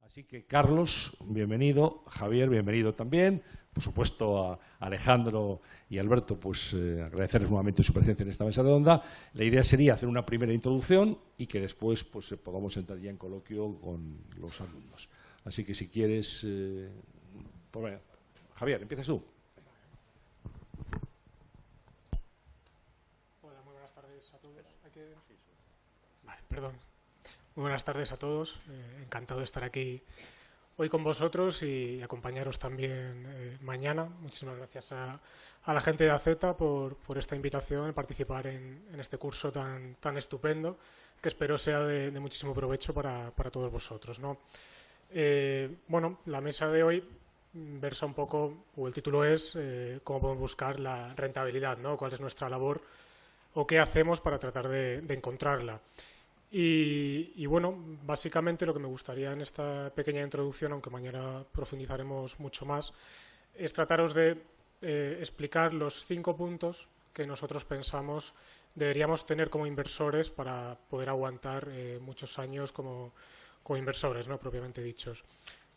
Así que, Carlos, bienvenido. Javier, bienvenido también. Por supuesto, a Alejandro y Alberto, pues agradecerles nuevamente su presencia en esta mesa redonda. La idea sería hacer una primera introducción y que después pues, podamos entrar ya en coloquio con los alumnos. Así que, si quieres... pues, Javier, empiezas tú. Hola, muy buenas tardes a todos. Vale, perdón. Muy buenas tardes a todos. Encantado de estar aquí hoy con vosotros y acompañaros también mañana. Muchísimas gracias a la gente de AZ por esta invitación a participar en este curso tan estupendo, que espero sea de muchísimo provecho para todos vosotros, ¿no? Bueno, la mesa de hoy versa un poco, o el título es cómo podemos buscar la rentabilidad, ¿no? Cuál es nuestra labor o qué hacemos para tratar de encontrarla. Y bueno, básicamente lo que me gustaría en esta pequeña introducción, aunque mañana profundizaremos mucho más, es trataros de explicar los 5 puntos que nosotros pensamos deberíamos tener como inversores para poder aguantar muchos años como inversores, ¿no? Propiamente dichos.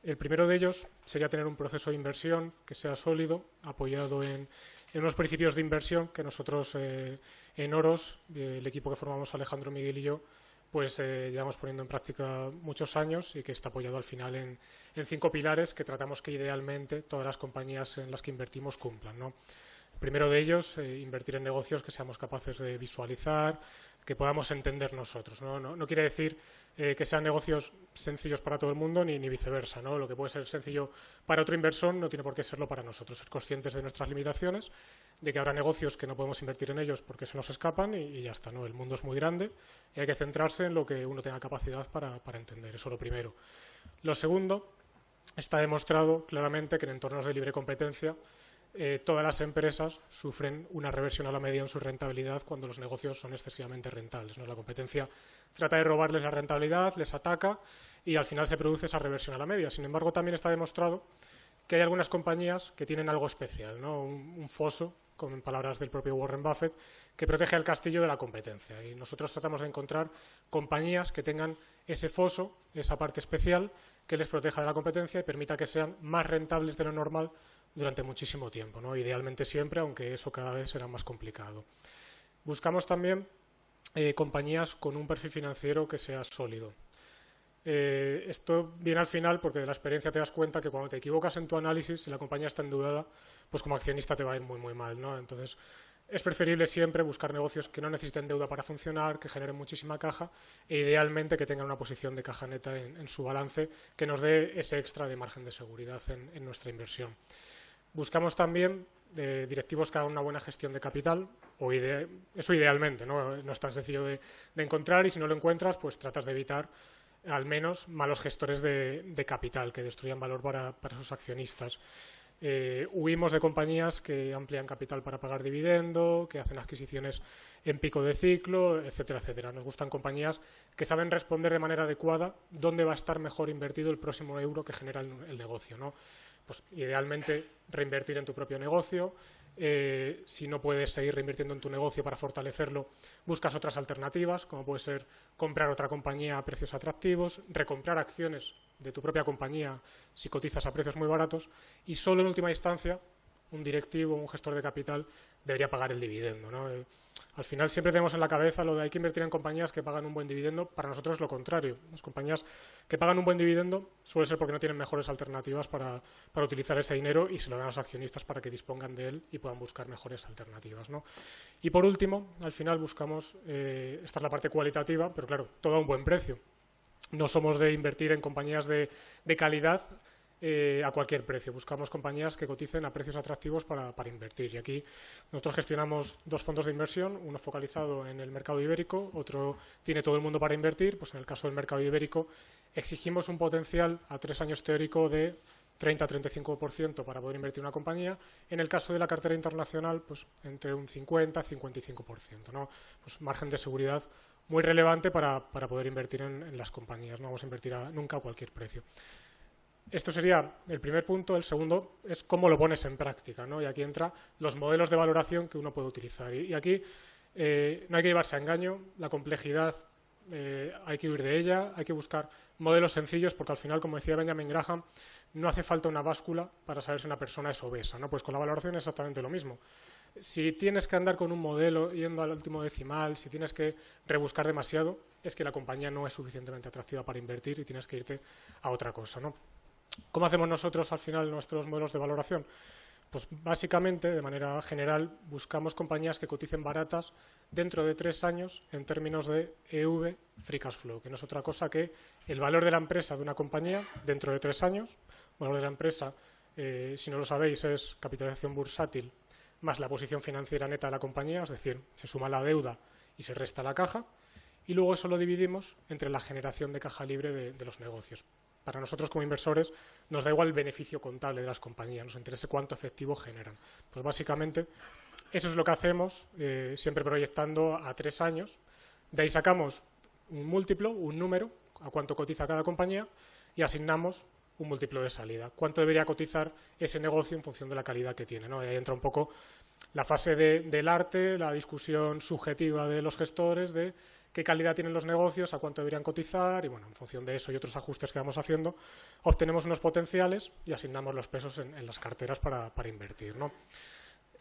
El primero de ellos sería tener un proceso de inversión que sea sólido, apoyado en unos principios de inversión que nosotros en Oros, el equipo que formamos Alejandro, Miguel y yo, pues llevamos poniendo en práctica muchos años y que está apoyado al final en 5 pilares que tratamos que idealmente todas las compañías en las que invertimos cumplan, ¿no? El primero de ellos, invertir en negocios que seamos capaces de visualizar, que podamos entender nosotros, ¿no? No quiere decir que sean negocios sencillos para todo el mundo ni viceversa, ¿no? Lo que puede ser sencillo para otro inversor no tiene por qué serlo para nosotros. Ser conscientes de nuestras limitaciones, de que habrá negocios que no podemos invertir en ellos porque se nos escapan y ya está, ¿no? El mundo es muy grande y hay que centrarse en lo que uno tenga capacidad para entender. Eso es lo primero. Lo segundo, está demostrado claramente que en entornos de libre competencia todas las empresas sufren una reversión a la media en su rentabilidad cuando los negocios son excesivamente rentables, ¿no? La competencia trata de robarles la rentabilidad, les ataca y al final se produce esa reversión a la media. Sin embargo, también está demostrado que hay algunas compañías que tienen algo especial, ¿no? Un foso, como en palabras del propio Warren Buffett, que protege el castillo de la competencia. Y nosotros tratamos de encontrar compañías que tengan ese foso, esa parte especial, que les proteja de la competencia y permita que sean más rentables de lo normal durante muchísimo tiempo, ¿no? Idealmente siempre, aunque eso cada vez será más complicado. Buscamos también compañías con un perfil financiero que sea sólido. Esto viene al final porque de la experiencia te das cuenta que cuando te equivocas en tu análisis, si la compañía está endeudada, pues como accionista te va a ir muy mal, ¿no? Entonces es preferible siempre buscar negocios que no necesiten deuda para funcionar, que generen muchísima caja e idealmente que tengan una posición de caja neta en su balance que nos dé ese extra de margen de seguridad en nuestra inversión. Buscamos también directivos que hagan una buena gestión de capital, eso idealmente, ¿no? No es tan sencillo de encontrar y si no lo encuentras, pues tratas de evitar al menos malos gestores de capital que destruyan valor para sus accionistas. Huimos de compañías que amplían capital para pagar dividendo, que hacen adquisiciones en pico de ciclo, etcétera, etcétera. Nos gustan compañías que saben responder de manera adecuada dónde va a estar mejor invertido el próximo euro que genera el negocio, ¿no? Pues idealmente reinvertir en tu propio negocio. Si no puedes seguir reinvirtiendo en tu negocio para fortalecerlo, buscas otras alternativas, como puede ser comprar otra compañía a precios atractivos, recomprar acciones de tu propia compañía si cotizas a precios muy baratos y solo en última instancia un directivo, un gestor de capital debería pagar el dividendo, ¿no? Al final siempre tenemos en la cabeza lo de hay que invertir en compañías que pagan un buen dividendo. Para nosotros es lo contrario. Las compañías que pagan un buen dividendo suele ser porque no tienen mejores alternativas para utilizar ese dinero y se lo dan a los accionistas para que dispongan de él y puedan buscar mejores alternativas, ¿no? Y por último, al final buscamos, esta es la parte cualitativa, pero claro, todo a un buen precio. No somos de invertir en compañías de calidad a cualquier precio. Buscamos compañías que coticen a precios atractivos para invertir. Y aquí nosotros gestionamos 2 fondos de inversión, uno focalizado en el mercado ibérico, otro tiene todo el mundo para invertir. Pues en el caso del mercado ibérico exigimos un potencial a 3 años teórico de 30-35% para poder invertir en una compañía. En el caso de la cartera internacional, pues entre un 50-55%, ¿no? Pues margen de seguridad muy relevante para poder invertir en las compañías. No vamos a invertir nunca a cualquier precio. Esto sería el primer punto. El segundo es cómo lo pones en práctica, ¿no? Y aquí entra los modelos de valoración que uno puede utilizar. Y aquí no hay que llevarse a engaño. La complejidad hay que huir de ella, hay que buscar modelos sencillos, porque al final, como decía Benjamin Graham, no hace falta una báscula para saber si una persona es obesa, ¿no? Pues con la valoración es exactamente lo mismo. Si tienes que andar con un modelo yendo al último decimal, si tienes que rebuscar demasiado, es que la compañía no es suficientemente atractiva para invertir y tienes que irte a otra cosa, ¿no? ¿Cómo hacemos nosotros al final nuestros modelos de valoración? Pues básicamente, de manera general, buscamos compañías que coticen baratas dentro de 3 años en términos de EV Free Cash Flow, que no es otra cosa que el valor de la empresa de una compañía dentro de 3 años. El valor de la empresa, si no lo sabéis, es capitalización bursátil más la posición financiera neta de la compañía, es decir, se suma la deuda y se resta la caja, y luego eso lo dividimos entre la generación de caja libre de los negocios. Para nosotros como inversores nos da igual el beneficio contable de las compañías, nos interesa cuánto efectivo generan. Pues básicamente eso es lo que hacemos, siempre proyectando a 3 años. De ahí sacamos un múltiplo, un número, a cuánto cotiza cada compañía y asignamos un múltiplo de salida. ¿Cuánto debería cotizar ese negocio en función de la calidad que tiene, ¿no? Y ahí entra un poco la fase del arte, la discusión subjetiva de los gestores de qué calidad tienen los negocios, a cuánto deberían cotizar y, bueno, en función de eso y otros ajustes que vamos haciendo, obtenemos unos potenciales y asignamos los pesos en las carteras para invertir, ¿no?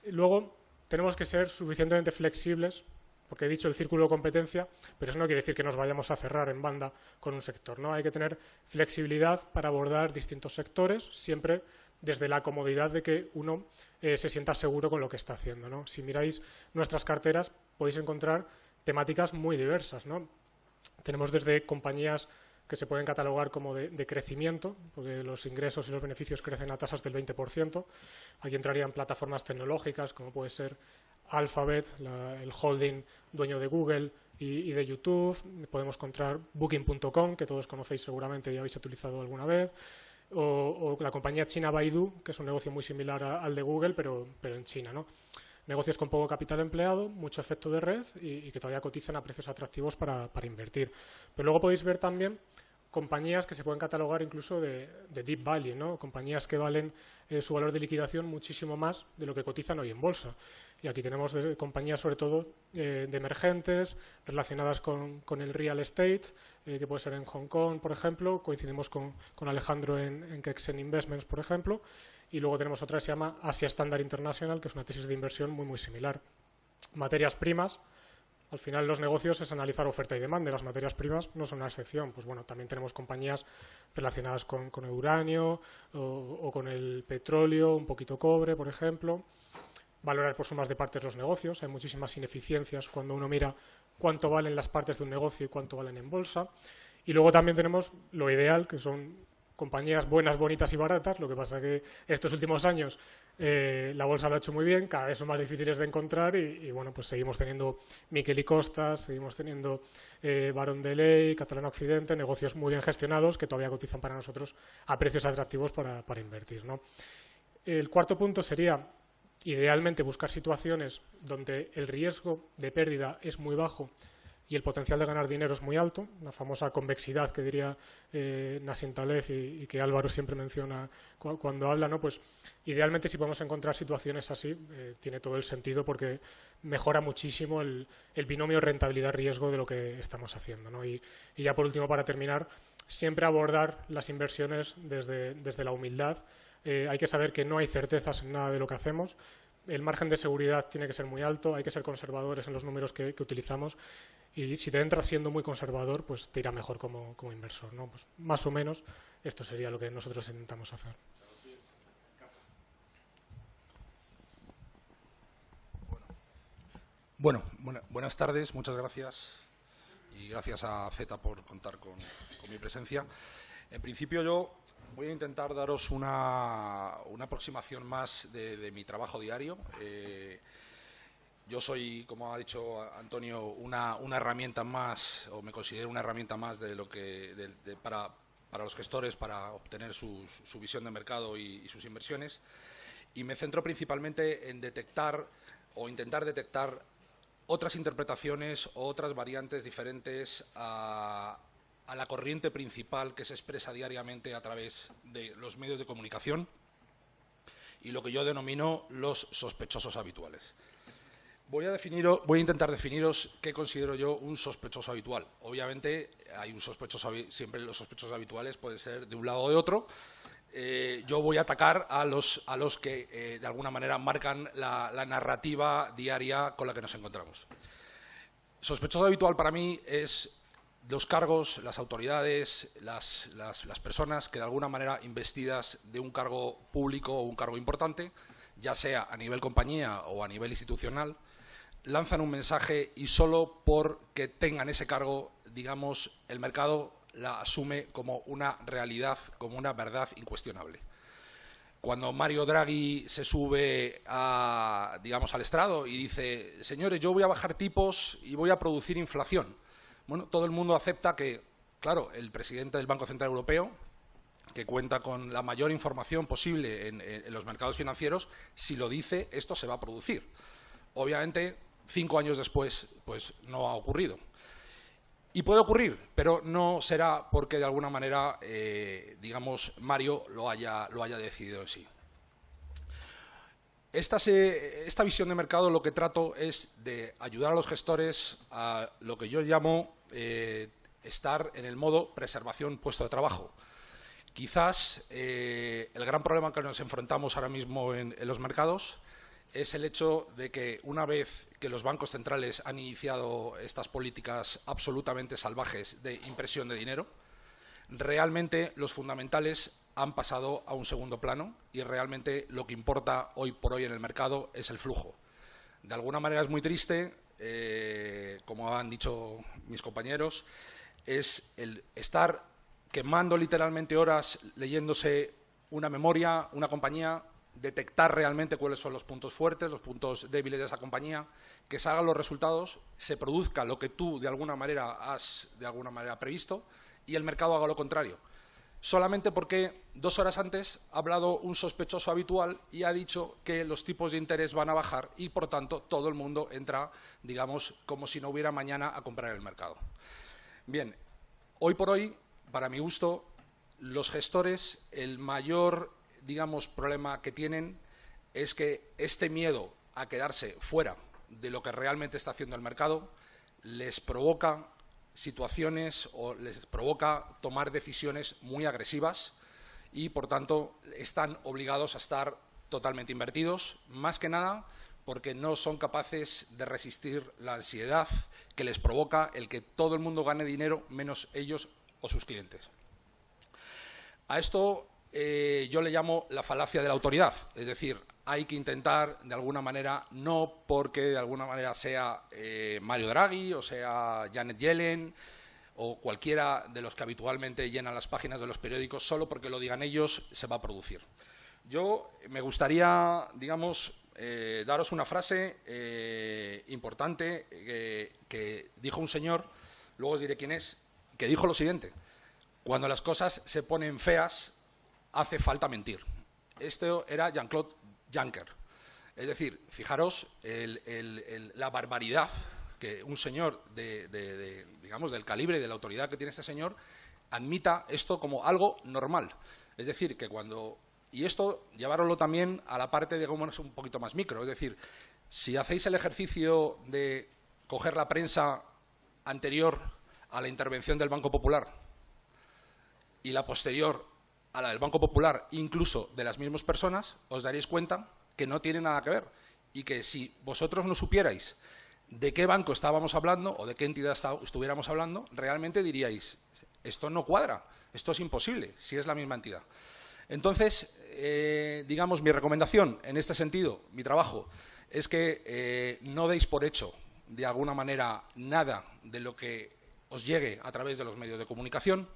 Luego, tenemos que ser suficientemente flexibles, porque he dicho el círculo de competencia, pero eso no quiere decir que nos vayamos a cerrar en banda con un sector, ¿no? Hay que tener flexibilidad para abordar distintos sectores, siempre desde la comodidad de que uno se sienta seguro con lo que está haciendo, ¿no? Si miráis nuestras carteras, podéis encontrar temáticas muy diversas, ¿no? Tenemos desde compañías que se pueden catalogar como de crecimiento, porque los ingresos y los beneficios crecen a tasas del 20%. Aquí entrarían plataformas tecnológicas, como puede ser Alphabet, el holding dueño de Google y de YouTube. Podemos encontrar Booking.com, que todos conocéis seguramente y habéis utilizado alguna vez, o la compañía china Baidu, que es un negocio muy similar al de Google, pero en China, ¿no? Negocios con poco capital empleado, mucho efecto de red y que todavía cotizan a precios atractivos para invertir. Pero luego podéis ver también compañías que se pueden catalogar incluso de deep value, ¿no? Compañías que valen su valor de liquidación muchísimo más de lo que cotizan hoy en bolsa. Y aquí tenemos compañías sobre todo de emergentes, relacionadas con el real estate, que puede ser en Hong Kong, por ejemplo. Coincidimos con Alejandro en Kexen Investments, por ejemplo. Y luego tenemos otra que se llama Asia Standard International, que es una tesis de inversión muy similar. Materias primas. Al final los negocios es analizar oferta y demanda, y las materias primas no son una excepción. Pues bueno, también tenemos compañías relacionadas con el uranio o con el petróleo, un poquito cobre, por ejemplo. Valorar por sumas de partes los negocios. Hay muchísimas ineficiencias cuando uno mira cuánto valen las partes de un negocio y cuánto valen en bolsa. Y luego también tenemos lo ideal, que son compañías buenas, bonitas y baratas. Lo que pasa que estos últimos años la bolsa lo ha hecho muy bien, cada vez son más difíciles de encontrar y bueno, pues seguimos teniendo Miquel y Costas, seguimos teniendo Barón de Ley, Catalana Occidente, negocios muy bien gestionados que todavía cotizan para nosotros a precios atractivos para invertir, ¿no? El cuarto punto sería, idealmente, buscar situaciones donde el riesgo de pérdida es muy bajo y el potencial de ganar dinero es muy alto, la famosa convexidad que diría Nassim Taleb y que Álvaro siempre menciona cuando habla, ¿no? Pues idealmente si podemos encontrar situaciones así, tiene todo el sentido porque mejora muchísimo el binomio rentabilidad-riesgo de lo que estamos haciendo, ¿no? Y ya por último, para terminar, siempre abordar las inversiones desde la humildad. Hay que saber que no hay certezas en nada de lo que hacemos. El margen de seguridad tiene que ser muy alto, hay que ser conservadores en los números que utilizamos y si te entras siendo muy conservador, pues te irá mejor como inversor, ¿no? Pues más o menos esto sería lo que nosotros intentamos hacer. Bueno, buenas tardes, muchas gracias y gracias a Z por contar con mi presencia. En principio yo voy a intentar daros una aproximación más de mi trabajo diario. Yo soy, como ha dicho Antonio, una herramienta más, o me considero una herramienta más de lo que para los gestores para obtener su visión de mercado y sus inversiones. Y me centro principalmente en detectar o intentar detectar otras interpretaciones o otras variantes diferentes a la corriente principal que se expresa diariamente a través de los medios de comunicación y lo que yo denomino los sospechosos habituales. Voy a intentar definiros qué considero yo un sospechoso habitual. Obviamente, hay un sospechoso, siempre los sospechosos habituales pueden ser de un lado o de otro. Yo voy a atacar a los que, de alguna manera, marcan la narrativa diaria con la que nos encontramos. Sospechoso habitual para mí es los cargos, las autoridades, las personas que, de alguna manera, investidas de un cargo público o un cargo importante, ya sea a nivel compañía o a nivel institucional, lanzan un mensaje y solo porque tengan ese cargo, digamos, el mercado la asume como una realidad, como una verdad incuestionable. Cuando Mario Draghi se sube digamos, al estrado y dice, señores, yo voy a bajar tipos y voy a producir inflación, bueno, todo el mundo acepta que, claro, el presidente del Banco Central Europeo, que cuenta con la mayor información posible en los mercados financieros, si lo dice, esto se va a producir. Obviamente, 5 años después, pues no ha ocurrido. Y puede ocurrir, pero no será porque de alguna manera, digamos, Mario lo haya decidido en sí. Esta visión de mercado lo que trato es de ayudar a los gestores a lo que yo llamo estar en el modo preservación puesto de trabajo. Quizás el gran problema que nos enfrentamos ahora mismo en los mercados es el hecho de que una vez que los bancos centrales han iniciado estas políticas absolutamente salvajes de impresión de dinero, realmente los fundamentales han pasado a un segundo plano y realmente lo que importa hoy por hoy en el mercado es el flujo. De alguna manera es muy triste, como han dicho mis compañeros, es el estar quemando literalmente horas leyéndose una memoria, una compañía, detectar realmente cuáles son los puntos fuertes, los puntos débiles de esa compañía, que salgan los resultados, se produzca lo que tú de alguna manera has previsto y el mercado haga lo contrario. Solamente porque 2 horas antes ha hablado un sospechoso habitual y ha dicho que los tipos de interés van a bajar y, por tanto, todo el mundo entra, digamos, como si no hubiera mañana a comprar el mercado. Bien, hoy por hoy, para mi gusto, los gestores, el mayor, digamos, problema que tienen es que este miedo a quedarse fuera de lo que realmente está haciendo el mercado les provoca situaciones o les provoca tomar decisiones muy agresivas y, por tanto, están obligados a estar totalmente invertidos, más que nada porque no son capaces de resistir la ansiedad que les provoca el que todo el mundo gane dinero menos ellos o sus clientes. A esto yo le llamo la falacia de la autoridad, es decir, hay que intentar de alguna manera, no porque de alguna manera sea Mario Draghi o sea Janet Yellen o cualquiera de los que habitualmente llenan las páginas de los periódicos, solo porque lo digan ellos se va a producir. Yo me gustaría, digamos, daros una frase importante que dijo un señor, luego os diré quién es, que dijo lo siguiente: cuando las cosas se ponen feas, hace falta mentir. Esto era Jean-Claude Juncker. Es decir, fijaros la barbaridad que un señor digamos, del calibre y de la autoridad que tiene este señor admita esto como algo normal. Es decir, que cuando... Y esto llevároslo también a la parte de cómo es un poquito más micro. Es decir, si hacéis el ejercicio de coger la prensa anterior a la intervención del Banco Popular y la posterior a la del Banco Popular, incluso de las mismas personas, os daréis cuenta que no tiene nada que ver y que si vosotros no supierais de qué banco estábamos hablando o de qué entidad estuviéramos hablando, realmente diríais, esto no cuadra, esto es imposible, si es la misma entidad. Entonces, digamos, mi recomendación en este sentido, mi trabajo, es que no deis por hecho, de alguna manera, nada de lo que os llegue a través de los medios de comunicación,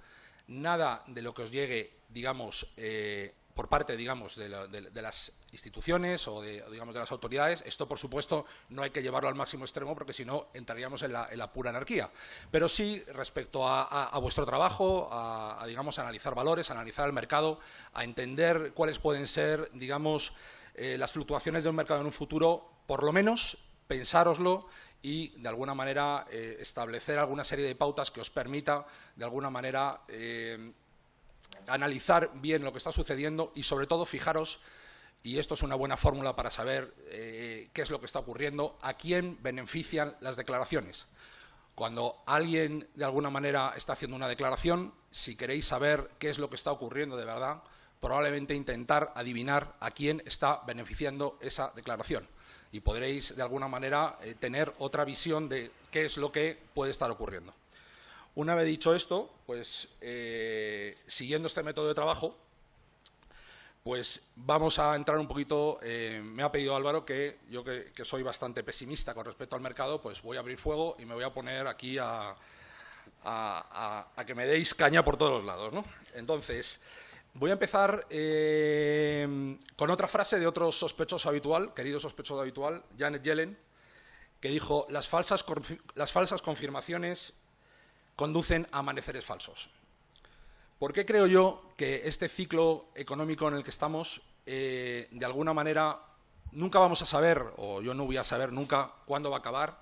nada de lo que os llegue, digamos, por parte, digamos, de las instituciones o digamos, de las autoridades. Esto, por supuesto, no hay que llevarlo al máximo extremo porque si no entraríamos en la pura anarquía. Pero sí, respecto a vuestro trabajo, digamos, a analizar valores, a analizar el mercado, a entender cuáles pueden ser, digamos, las fluctuaciones de un mercado en un futuro, por lo menos pensároslo y, de alguna manera, establecer alguna serie de pautas que os permita, de alguna manera, analizar bien lo que está sucediendo y, sobre todo, fijaros y esto es una buena fórmula para saber qué es lo que está ocurriendo, a quién benefician las declaraciones. Cuando alguien, de alguna manera, está haciendo una declaración, si queréis saber qué es lo que está ocurriendo de verdad, probablemente intentar adivinar a quién está beneficiando esa declaración. Y podréis, de alguna manera, tener otra visión de qué es lo que puede estar ocurriendo. Una vez dicho esto, pues, siguiendo este método de trabajo, pues vamos a entrar un poquito. Me ha pedido Álvaro que yo, que soy bastante pesimista con respecto al mercado, pues voy a abrir fuego y me voy a poner aquí a que me deis caña por todos los lados, ¿no? Entonces, voy a empezar con otra frase de otro sospechoso habitual, querido sospechoso habitual, Janet Yellen, que dijo: las falsas confirmaciones conducen a amaneceres falsos. ¿Por qué creo yo que este ciclo económico en el que estamos, de alguna manera, nunca vamos a saber, o yo no voy a saber nunca cuándo va a acabar,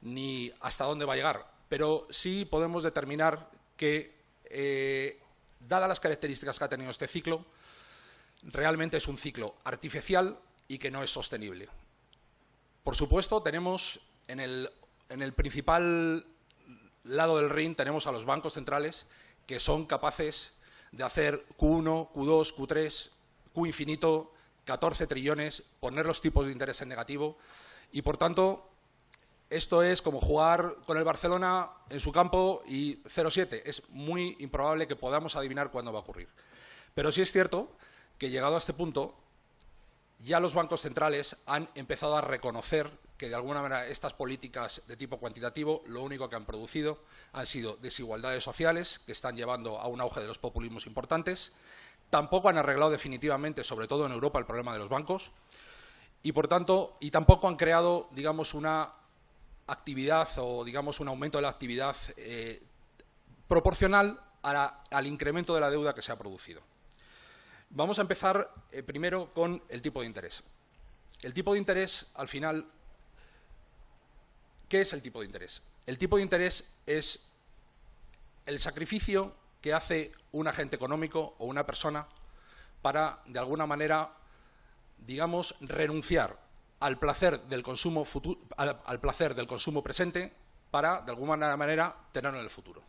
ni hasta dónde va a llegar? Pero sí podemos determinar que, dadas las características que ha tenido este ciclo, realmente es un ciclo artificial y que no es sostenible. Por supuesto, tenemos en el principal lado del ring, tenemos a los bancos centrales, que son capaces de hacer Q1, Q2, Q3, Q infinito, 14 trillones, poner los tipos de interés en negativo y, por tanto, esto es como jugar con el Barcelona en su campo y 0-7. Es muy improbable que podamos adivinar cuándo va a ocurrir. Pero sí es cierto que, llegado a este punto, ya los bancos centrales han empezado a reconocer que, de alguna manera, estas políticas de tipo cuantitativo lo único que han producido han sido desigualdades sociales que están llevando a un auge de los populismos importantes. Tampoco han arreglado definitivamente, sobre todo en Europa, el problema de los bancos y, por tanto, tampoco han creado, digamos, una actividad o, digamos, un aumento de la actividad proporcional al incremento de la deuda que se ha producido. Vamos a empezar primero con el tipo de interés. El tipo de interés, al final, ¿qué es el tipo de interés? El tipo de interés es el sacrificio que hace un agente económico o una persona para, de alguna manera, digamos, renunciar al placer del consumo al placer del consumo presente para, de alguna manera, tenerlo en el futuro.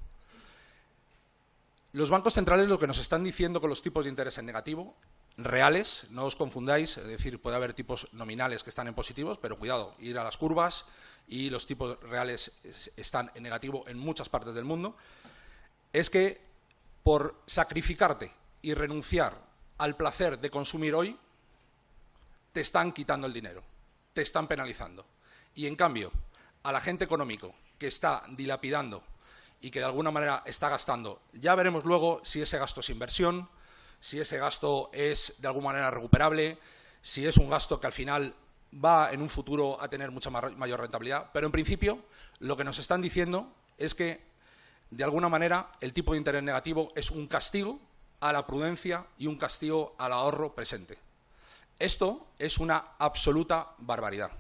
Los bancos centrales lo que nos están diciendo con los tipos de interés en negativo, reales, no os confundáis, es decir, puede haber tipos nominales que están en positivos, pero cuidado, ir a las curvas, y los tipos reales están en negativo en muchas partes del mundo, es que por sacrificarte y renunciar al placer de consumir hoy, te están quitando el dinero, te están penalizando. Y, en cambio, al agente económico que está dilapidando y que de alguna manera está gastando, ya veremos luego si ese gasto es inversión, si ese gasto es de alguna manera recuperable, si es un gasto que al final va en un futuro a tener mucha mayor rentabilidad, pero en principio lo que nos están diciendo es que de alguna manera el tipo de interés negativo es un castigo a la prudencia y un castigo al ahorro presente. Esto es una absoluta barbaridad.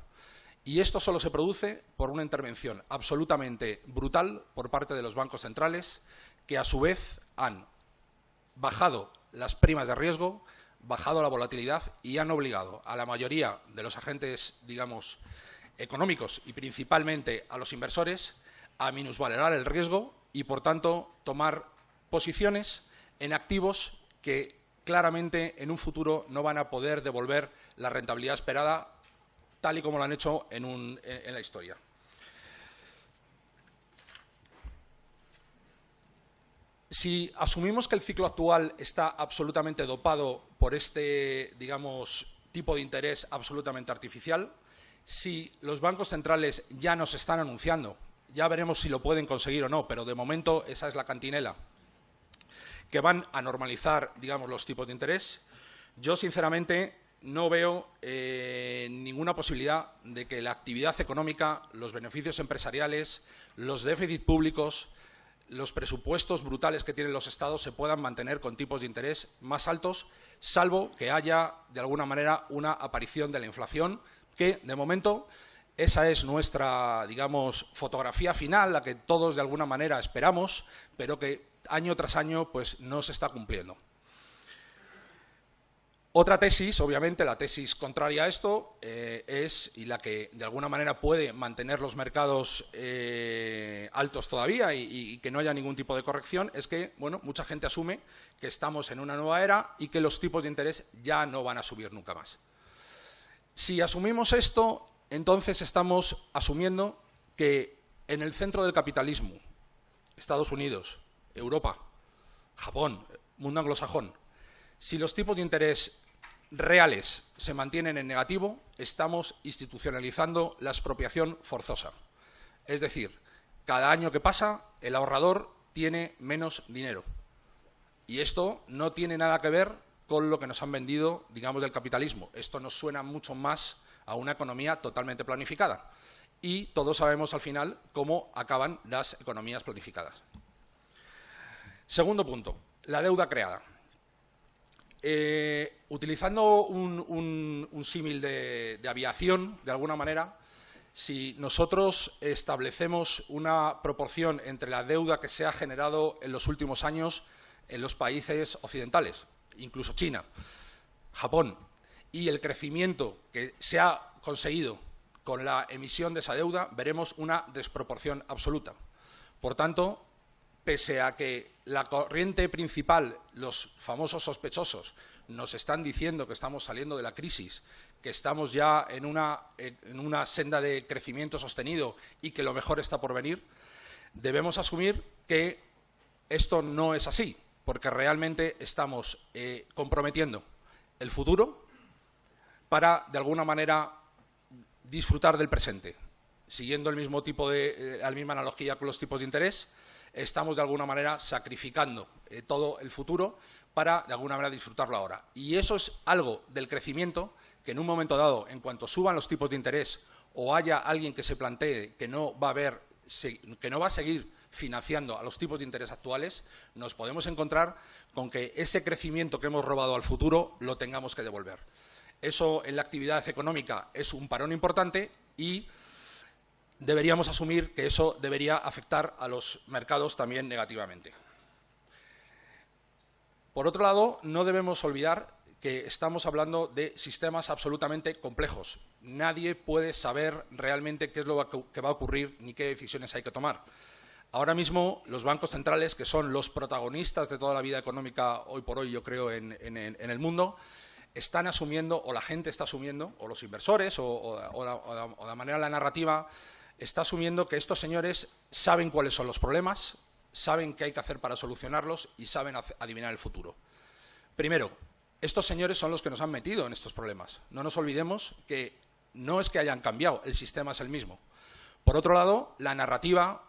Y esto solo se produce por una intervención absolutamente brutal por parte de los bancos centrales, que a su vez han bajado las primas de riesgo, bajado la volatilidad y han obligado a la mayoría de los agentes, digamos, económicos y principalmente a los inversores a minusvalorar el riesgo y, por tanto, tomar posiciones en activos que claramente en un futuro no van a poder devolver la rentabilidad esperada, tal y como lo han hecho en la historia. Si asumimos que el ciclo actual está absolutamente dopado por este, digamos, tipo de interés absolutamente artificial, si los bancos centrales ya nos están anunciando, ya veremos si lo pueden conseguir o no, pero de momento esa es la cantinela, que van a normalizar, digamos, los tipos de interés, yo sinceramente no veo ninguna posibilidad de que la actividad económica, los beneficios empresariales, los déficits públicos, los presupuestos brutales que tienen los estados se puedan mantener con tipos de interés más altos, salvo que haya, de alguna manera, una aparición de la inflación, que, de momento, esa es nuestra, digamos, fotografía final, la que todos, de alguna manera, esperamos, pero que año tras año pues, no se está cumpliendo. Otra tesis, obviamente, la tesis contraria a esto, es, y la que de alguna manera puede mantener los mercados altos todavía y que no haya ningún tipo de corrección, es que, bueno, mucha gente asume que estamos en una nueva era y que los tipos de interés ya no van a subir nunca más. Si asumimos esto, entonces estamos asumiendo que en el centro del capitalismo, Estados Unidos, Europa, Japón, mundo anglosajón, si los tipos de interés reales se mantienen en negativo, estamos institucionalizando la expropiación forzosa. Es decir, cada año que pasa, el ahorrador tiene menos dinero. Y esto no tiene nada que ver con lo que nos han vendido, digamos, del capitalismo. Esto nos suena mucho más a una economía totalmente planificada. Y todos sabemos al final cómo acaban las economías planificadas. Segundo punto, la deuda creada. Utilizando un símil de aviación, de alguna manera, si nosotros establecemos una proporción entre la deuda que se ha generado en los últimos años en los países occidentales, incluso China, Japón, y el crecimiento que se ha conseguido con la emisión de esa deuda, veremos una desproporción absoluta. Por tanto, pese a que la corriente principal, los famosos sospechosos, nos están diciendo que estamos saliendo de la crisis, que estamos ya en una senda de crecimiento sostenido y que lo mejor está por venir, debemos asumir que esto no es así, porque realmente estamos comprometiendo el futuro para, de alguna manera, disfrutar del presente. Siguiendo el mismo tipo la misma analogía con los tipos de interés, estamos de alguna manera sacrificando todo el futuro para de alguna manera disfrutarlo ahora. Y eso es algo del crecimiento que en un momento dado, en cuanto suban los tipos de interés o haya alguien que se plantee que no va a seguir financiando a los tipos de interés actuales, nos podemos encontrar con que ese crecimiento que hemos robado al futuro lo tengamos que devolver. Eso en la actividad económica es un parón importante y deberíamos asumir que eso debería afectar a los mercados también negativamente. Por otro lado, no debemos olvidar que estamos hablando de sistemas absolutamente complejos. Nadie puede saber realmente qué es lo que va a ocurrir ni qué decisiones hay que tomar. Ahora mismo, los bancos centrales, que son los protagonistas de toda la vida económica hoy por hoy, yo creo, en el mundo, están asumiendo, o la gente está asumiendo, o los inversores, o de manera la narrativa, está asumiendo que estos señores saben cuáles son los problemas, saben qué hay que hacer para solucionarlos y saben adivinar el futuro. Primero, estos señores son los que nos han metido en estos problemas. No nos olvidemos que no es que hayan cambiado, el sistema es el mismo. Por otro lado, la narrativa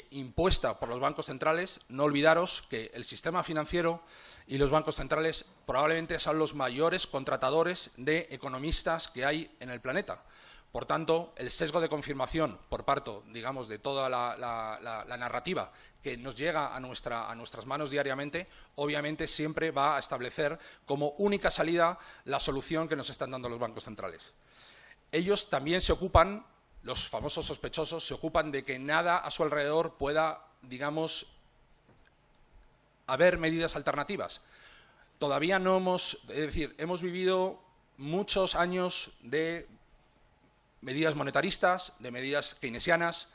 impuesta por los bancos centrales, no olvidaros que el sistema financiero y los bancos centrales probablemente son los mayores contratadores de economistas que hay en el planeta. Por tanto, el sesgo de confirmación por parte, digamos, de toda la narrativa que nos llega a nuestras manos diariamente, obviamente siempre va a establecer como única salida la solución que nos están dando los bancos centrales. Ellos también se ocupan, los famosos sospechosos, se ocupan de que nada a su alrededor pueda, digamos, haber medidas alternativas. Todavía no hemos vivido muchos años de medidas monetaristas, de medidas keynesianas,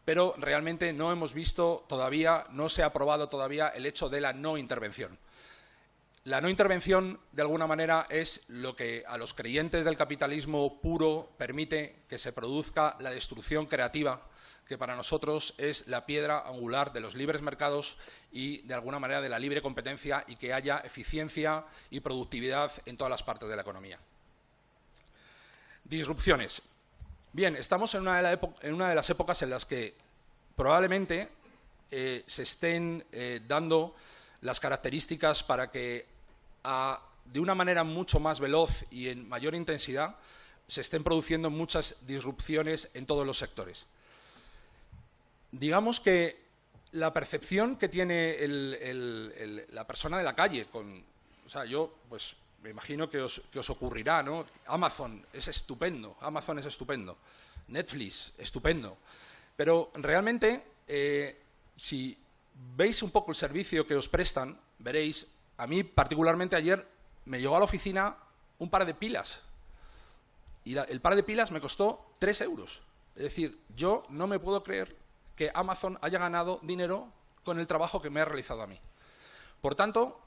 pero realmente no hemos visto todavía, no se ha aprobado todavía el hecho de la no intervención. La no intervención, de alguna manera, es lo que a los creyentes del capitalismo puro permite que se produzca la destrucción creativa, que para nosotros es la piedra angular de los libres mercados y, de alguna manera, de la libre competencia y que haya eficiencia y productividad en todas las partes de la economía. Disrupciones. Bien, estamos en una de las épocas en las que probablemente se estén dando las características para que de una manera mucho más veloz y en mayor intensidad se estén produciendo muchas disrupciones en todos los sectores. Digamos que la percepción que tiene la persona de la calle, yo pues me imagino que os ocurrirá, ¿no? Amazon es estupendo, Netflix, estupendo. Pero realmente, si veis un poco el servicio que os prestan, veréis, a mí particularmente ayer me llegó a la oficina un par de pilas. Y el par de pilas me costó 3 euros. Es decir, yo no me puedo creer que Amazon haya ganado dinero con el trabajo que me ha realizado a mí. Por tanto,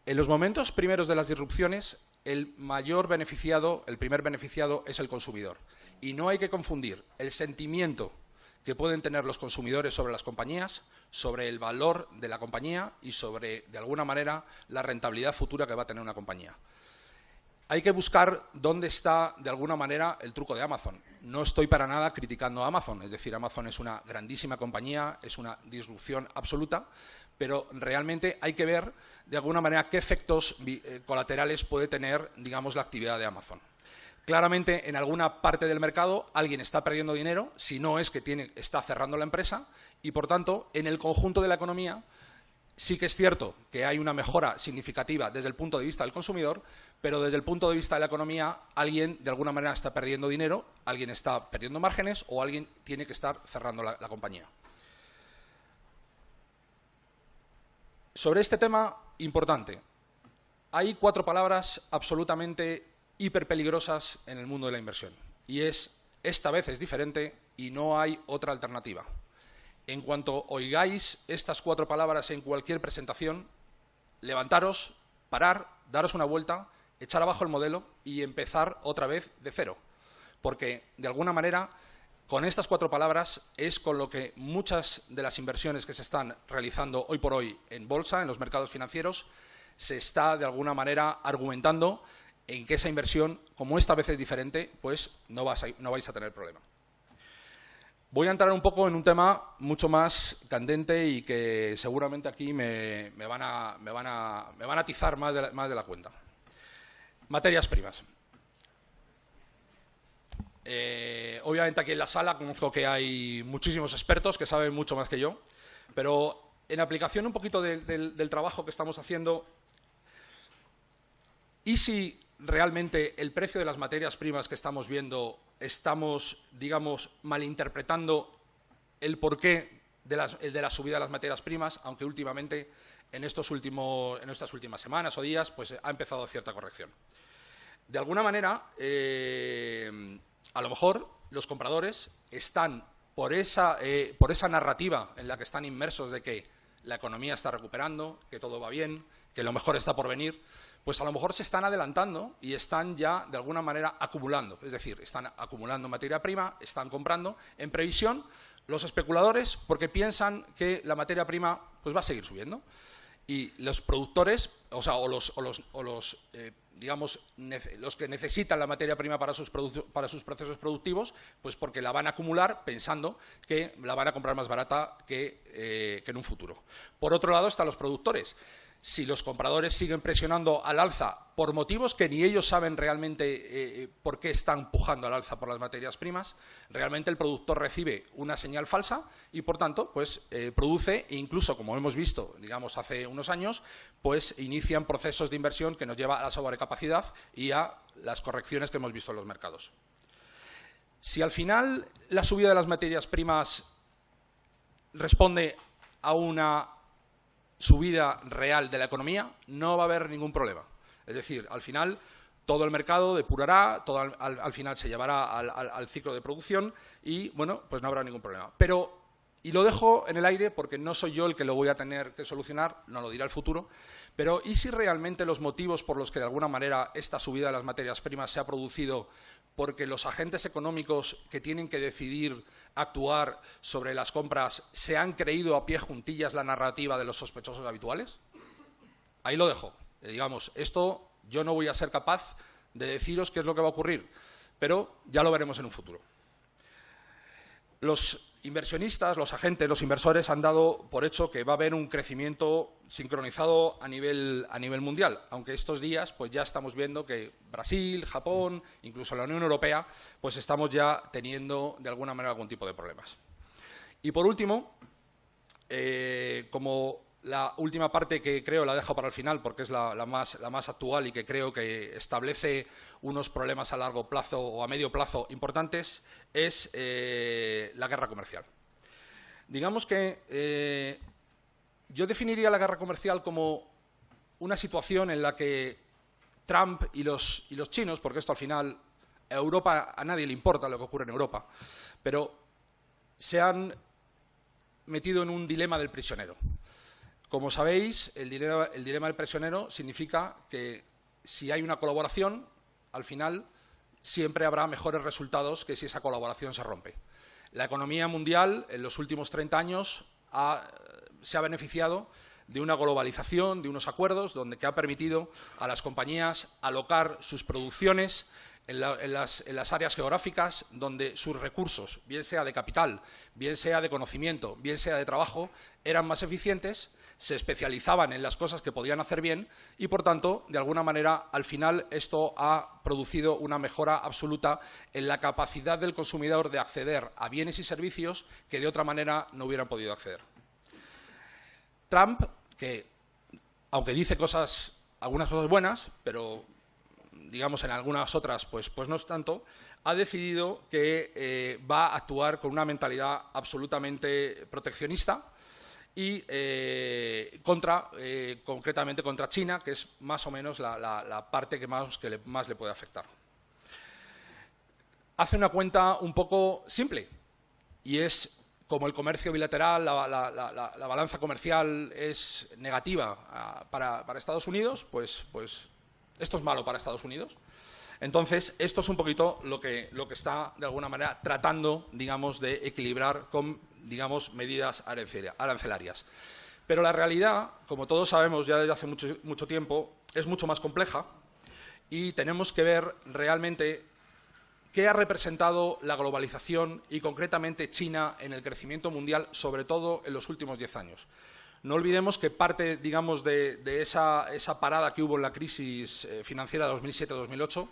en los momentos primeros de las disrupciones, el primer beneficiado es el consumidor. Y no hay que confundir el sentimiento que pueden tener los consumidores sobre las compañías, sobre el valor de la compañía y sobre, de alguna manera, la rentabilidad futura que va a tener una compañía. Hay que buscar dónde está, de alguna manera, el truco de Amazon. No estoy para nada criticando a Amazon, es decir, Amazon es una grandísima compañía, es una disrupción absoluta, pero realmente hay que ver, de alguna manera, qué efectos colaterales puede tener, digamos, la actividad de Amazon. Claramente, en alguna parte del mercado, alguien está perdiendo dinero, si no es que está cerrando la empresa, y, por tanto, en el conjunto de la economía, sí que es cierto que hay una mejora significativa desde el punto de vista del consumidor, pero desde el punto de vista de la economía, alguien de alguna manera está perdiendo dinero, alguien está perdiendo márgenes o alguien tiene que estar cerrando la compañía. Sobre este tema, importante, hay 4 palabras absolutamente hiperpeligrosas en el mundo de la inversión. Y esta vez es diferente y no hay otra alternativa. En cuanto oigáis estas 4 palabras en cualquier presentación, levantaros, parar, daros una vuelta, echar abajo el modelo y empezar otra vez de cero. Porque, de alguna manera, con estas 4 palabras es con lo que muchas de las inversiones que se están realizando hoy por hoy en bolsa, en los mercados financieros, se está, de alguna manera, argumentando en que esa inversión, como esta vez es diferente, pues no vais a tener problema. Voy a entrar un poco en un tema mucho más candente y que seguramente aquí me van a atizar más de la cuenta. Materias primas. Obviamente aquí en la sala conozco que hay muchísimos expertos que saben mucho más que yo, pero en aplicación un poquito del trabajo que estamos haciendo, ¿y si realmente el precio de las materias primas que estamos viendo estamos, digamos, malinterpretando el porqué de la subida de las materias primas, aunque últimamente en estas últimas semanas o días pues ha empezado cierta corrección? De alguna manera, a lo mejor los compradores están por esa narrativa en la que están inmersos de que la economía está recuperando, que todo va bien, que lo mejor está por venir, pues a lo mejor se están adelantando y están ya, de alguna manera, acumulando. Es decir, están acumulando materia prima, están comprando en previsión los especuladores porque piensan que la materia prima pues va a seguir subiendo. Y los productores, digamos, los que necesitan la materia prima para sus procesos productivos, pues porque la van a acumular pensando que la van a comprar más barata que en un futuro. Por otro lado están los productores. Si los compradores siguen presionando al alza por motivos que ni ellos saben realmente por qué están pujando al alza por las materias primas, realmente el productor recibe una señal falsa y, por tanto, pues produce, e incluso, como hemos visto, digamos, hace unos años, pues inician procesos de inversión que nos lleva a la sobrecapacidad y a las correcciones que hemos visto en los mercados. Si al final la subida de las materias primas responde a una subida real de la economía, no va a haber ningún problema. Es decir, al final todo el mercado depurará, todo al final se llevará al ciclo de producción y, bueno, pues no habrá ningún problema. Pero, y lo dejo en el aire porque no soy yo el que lo voy a tener que solucionar, no lo dirá el futuro, pero ¿y si realmente los motivos por los que de alguna manera esta subida de las materias primas se ha producido porque los agentes económicos que tienen que decidir actuar sobre las compras se han creído a pie juntillas la narrativa de los sospechosos habituales? Ahí lo dejo. Digamos, esto yo no voy a ser capaz de deciros qué es lo que va a ocurrir, pero ya lo veremos en un futuro. Los inversionistas, los agentes, los inversores han dado por hecho que va a haber un crecimiento sincronizado a nivel mundial, aunque estos días pues ya estamos viendo que Brasil, Japón, incluso la Unión Europea, pues estamos ya teniendo de alguna manera algún tipo de problemas. Y por último, como la última parte que creo la dejo para el final porque es la más actual y que creo que establece unos problemas a largo plazo o a medio plazo importantes, es la guerra comercial. Digamos que yo definiría la guerra comercial como una situación en la que Trump y los chinos, porque esto al final a Europa a nadie le importa lo que ocurre en Europa, pero se han metido en un dilema del prisionero. Como sabéis, el dilema del prisionero significa que si hay una colaboración, al final siempre habrá mejores resultados que si esa colaboración se rompe. La economía mundial en los últimos 30 años se ha beneficiado de una globalización, de unos acuerdos que ha permitido a las compañías alocar sus producciones en las áreas geográficas donde sus recursos, bien sea de capital, bien sea de conocimiento, bien sea de trabajo, eran más eficientes, se especializaban en las cosas que podían hacer bien y, por tanto, de alguna manera, al final esto ha producido una mejora absoluta en la capacidad del consumidor de acceder a bienes y servicios que de otra manera no hubieran podido acceder. Trump, que aunque dice algunas cosas buenas, pero digamos en algunas otras pues no es tanto, ha decidido que va a actuar con una mentalidad absolutamente proteccionista y concretamente contra China, que es más o menos la parte que más le puede afectar. Hace una cuenta un poco simple, y es como el comercio bilateral, la balanza comercial es negativa para Estados Unidos, pues esto es malo para Estados Unidos. Entonces, esto es un poquito lo que está, de alguna manera, tratando, digamos, de equilibrar con, digamos, medidas arancelarias. Pero la realidad, como todos sabemos ya desde hace mucho tiempo, es mucho más compleja y tenemos que ver realmente qué ha representado la globalización y, concretamente, China en el crecimiento mundial, sobre todo en los últimos 10 años. No olvidemos que parte, digamos, de esa parada que hubo en la crisis financiera de 2007-2008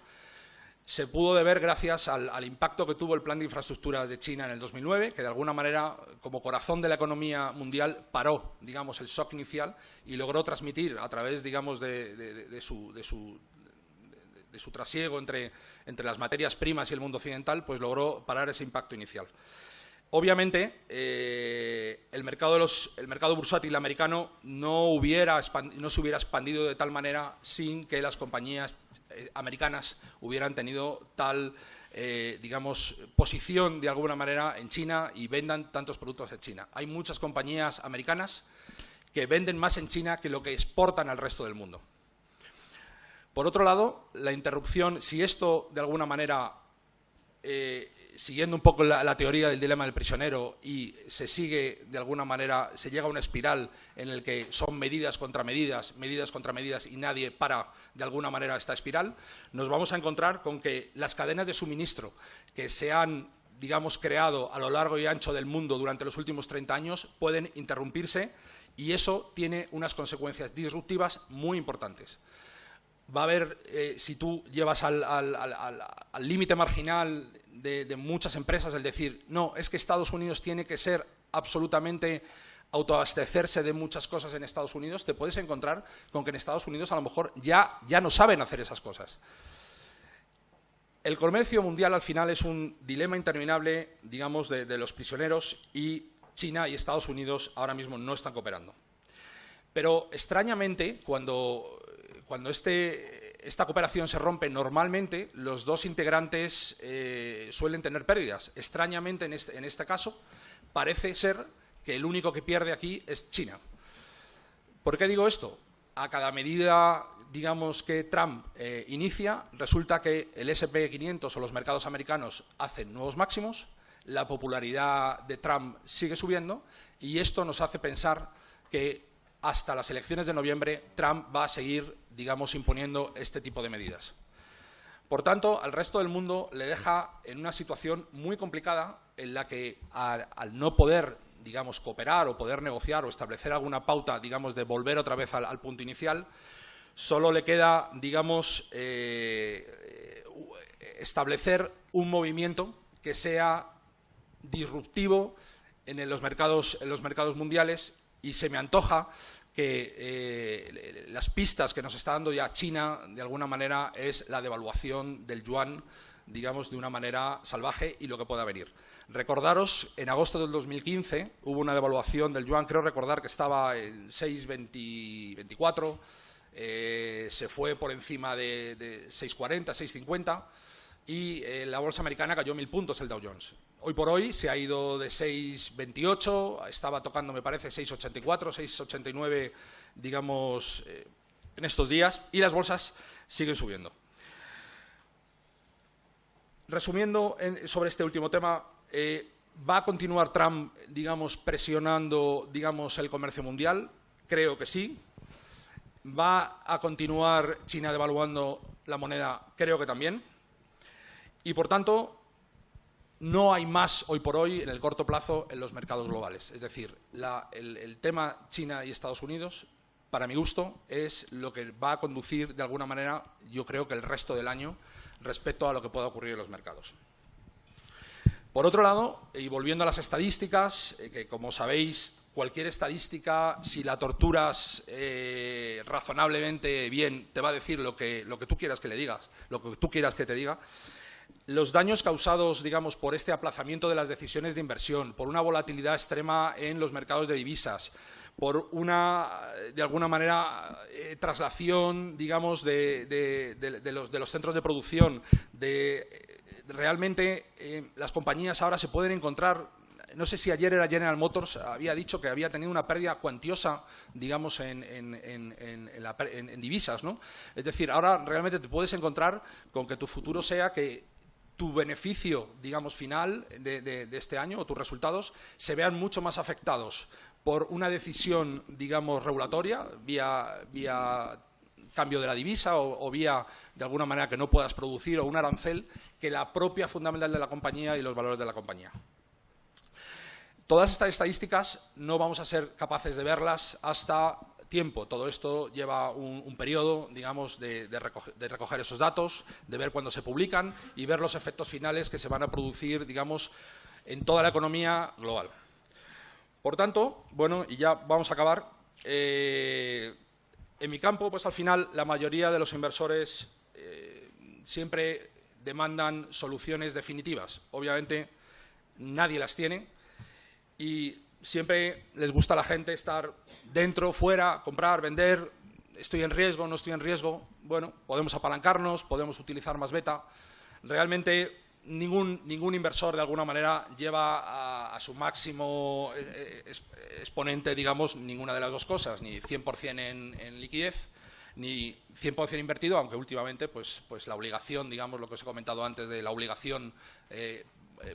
se pudo deber gracias al impacto que tuvo el plan de infraestructuras de China en el 2009, que de alguna manera, como corazón de la economía mundial, paró, digamos, el shock inicial y logró transmitir a través, digamos, de su trasiego entre las materias primas y el mundo occidental, pues logró parar ese impacto inicial. Obviamente, el mercado bursátil americano no se hubiera expandido de tal manera sin que las compañías americanas hubieran tenido tal, digamos, posición de alguna manera en China y vendan tantos productos en China. Hay muchas compañías americanas que venden más en China que lo que exportan al resto del mundo. Por otro lado, la interrupción, si esto de alguna manera, siguiendo un poco la teoría del dilema del prisionero y se sigue de alguna manera, se llega a una espiral en la que son medidas contra medidas y nadie para de alguna manera esta espiral, nos vamos a encontrar con que las cadenas de suministro que se han, digamos, creado a lo largo y ancho del mundo durante los últimos 30 años pueden interrumpirse y eso tiene unas consecuencias disruptivas muy importantes. Va a haber, si tú llevas al límite marginal de muchas empresas, el decir, no, es que Estados Unidos tiene que ser absolutamente autoabastecerse de muchas cosas en Estados Unidos, te puedes encontrar con que en Estados Unidos a lo mejor ya no saben hacer esas cosas. El comercio mundial al final es un dilema interminable, digamos, de los prisioneros y China y Estados Unidos ahora mismo no están cooperando. Pero extrañamente, cuando esta cooperación se rompe, normalmente los dos integrantes suelen tener pérdidas. Extrañamente, en este caso, parece ser que el único que pierde aquí es China. ¿Por qué digo esto? A cada medida, digamos, que Trump inicia, resulta que el S&P 500 o los mercados americanos hacen nuevos máximos, la popularidad de Trump sigue subiendo y esto nos hace pensar que hasta las elecciones de noviembre Trump va a seguir, digamos, imponiendo este tipo de medidas. Por tanto, al resto del mundo le deja en una situación muy complicada en la que al no poder, digamos, cooperar o poder negociar o establecer alguna pauta, digamos, de volver otra vez al punto inicial, solo le queda, digamos, establecer un movimiento que sea disruptivo en los mercados mundiales. Y se me antoja que las pistas que nos está dando ya China, de alguna manera, es la devaluación del yuan, digamos, de una manera salvaje y lo que pueda venir. Recordaros, en agosto del 2015 hubo una devaluación del yuan, creo recordar que estaba en 6,24, se fue por encima de 6,40, 6,50 y la bolsa americana cayó 1000 puntos el Dow Jones. Hoy por hoy se ha ido de 6,28, estaba tocando, me parece, 6,84, 6,89, digamos, en estos días, y las bolsas siguen subiendo. Resumiendo sobre este último tema, ¿va a continuar Trump, digamos, presionando, digamos, el comercio mundial? Creo que sí. ¿Va a continuar China devaluando la moneda? Creo que también. Y, por tanto, no hay más hoy por hoy, en el corto plazo, en los mercados globales. Es decir, el tema China y Estados Unidos, para mi gusto, es lo que va a conducir, de alguna manera, yo creo que el resto del año, respecto a lo que pueda ocurrir en los mercados. Por otro lado, y volviendo a las estadísticas, que como sabéis, cualquier estadística, si la torturas razonablemente bien, te va a decir lo que tú quieras que le digas, lo que tú quieras que te diga. Los daños causados, digamos, por este aplazamiento de las decisiones de inversión, por una volatilidad extrema en los mercados de divisas, por una, de alguna manera, traslación, digamos, de los centros de producción, realmente las compañías ahora se pueden encontrar. No sé si ayer era General Motors, había dicho que había tenido una pérdida cuantiosa, digamos, en divisas, ¿no? Es decir, ahora realmente te puedes encontrar con que tu futuro sea que tu beneficio, digamos, final de este año o tus resultados se vean mucho más afectados por una decisión, digamos, regulatoria, vía cambio de la divisa o vía, de alguna manera, que no puedas producir, o un arancel, que la propia fundamental de la compañía y los valores de la compañía. Todas estas estadísticas no vamos a ser capaces de verlas hasta tiempo. Todo esto lleva un periodo, digamos, de recoger esos datos, de ver cuándo se publican y ver los efectos finales que se van a producir, digamos, en toda la economía global. Por tanto, bueno, y ya vamos a acabar. En mi campo, pues al final, la mayoría de los inversores siempre demandan soluciones definitivas. Obviamente, nadie las tiene. Y siempre les gusta a la gente estar dentro, fuera, comprar, vender, estoy en riesgo, no estoy en riesgo. Bueno, podemos apalancarnos, podemos utilizar más beta. Realmente ningún inversor, de alguna manera, lleva a su máximo exponente, digamos, ninguna de las dos cosas, ni 100% en liquidez, ni 100% invertido, aunque últimamente pues la obligación, digamos, lo que os he comentado antes de la obligación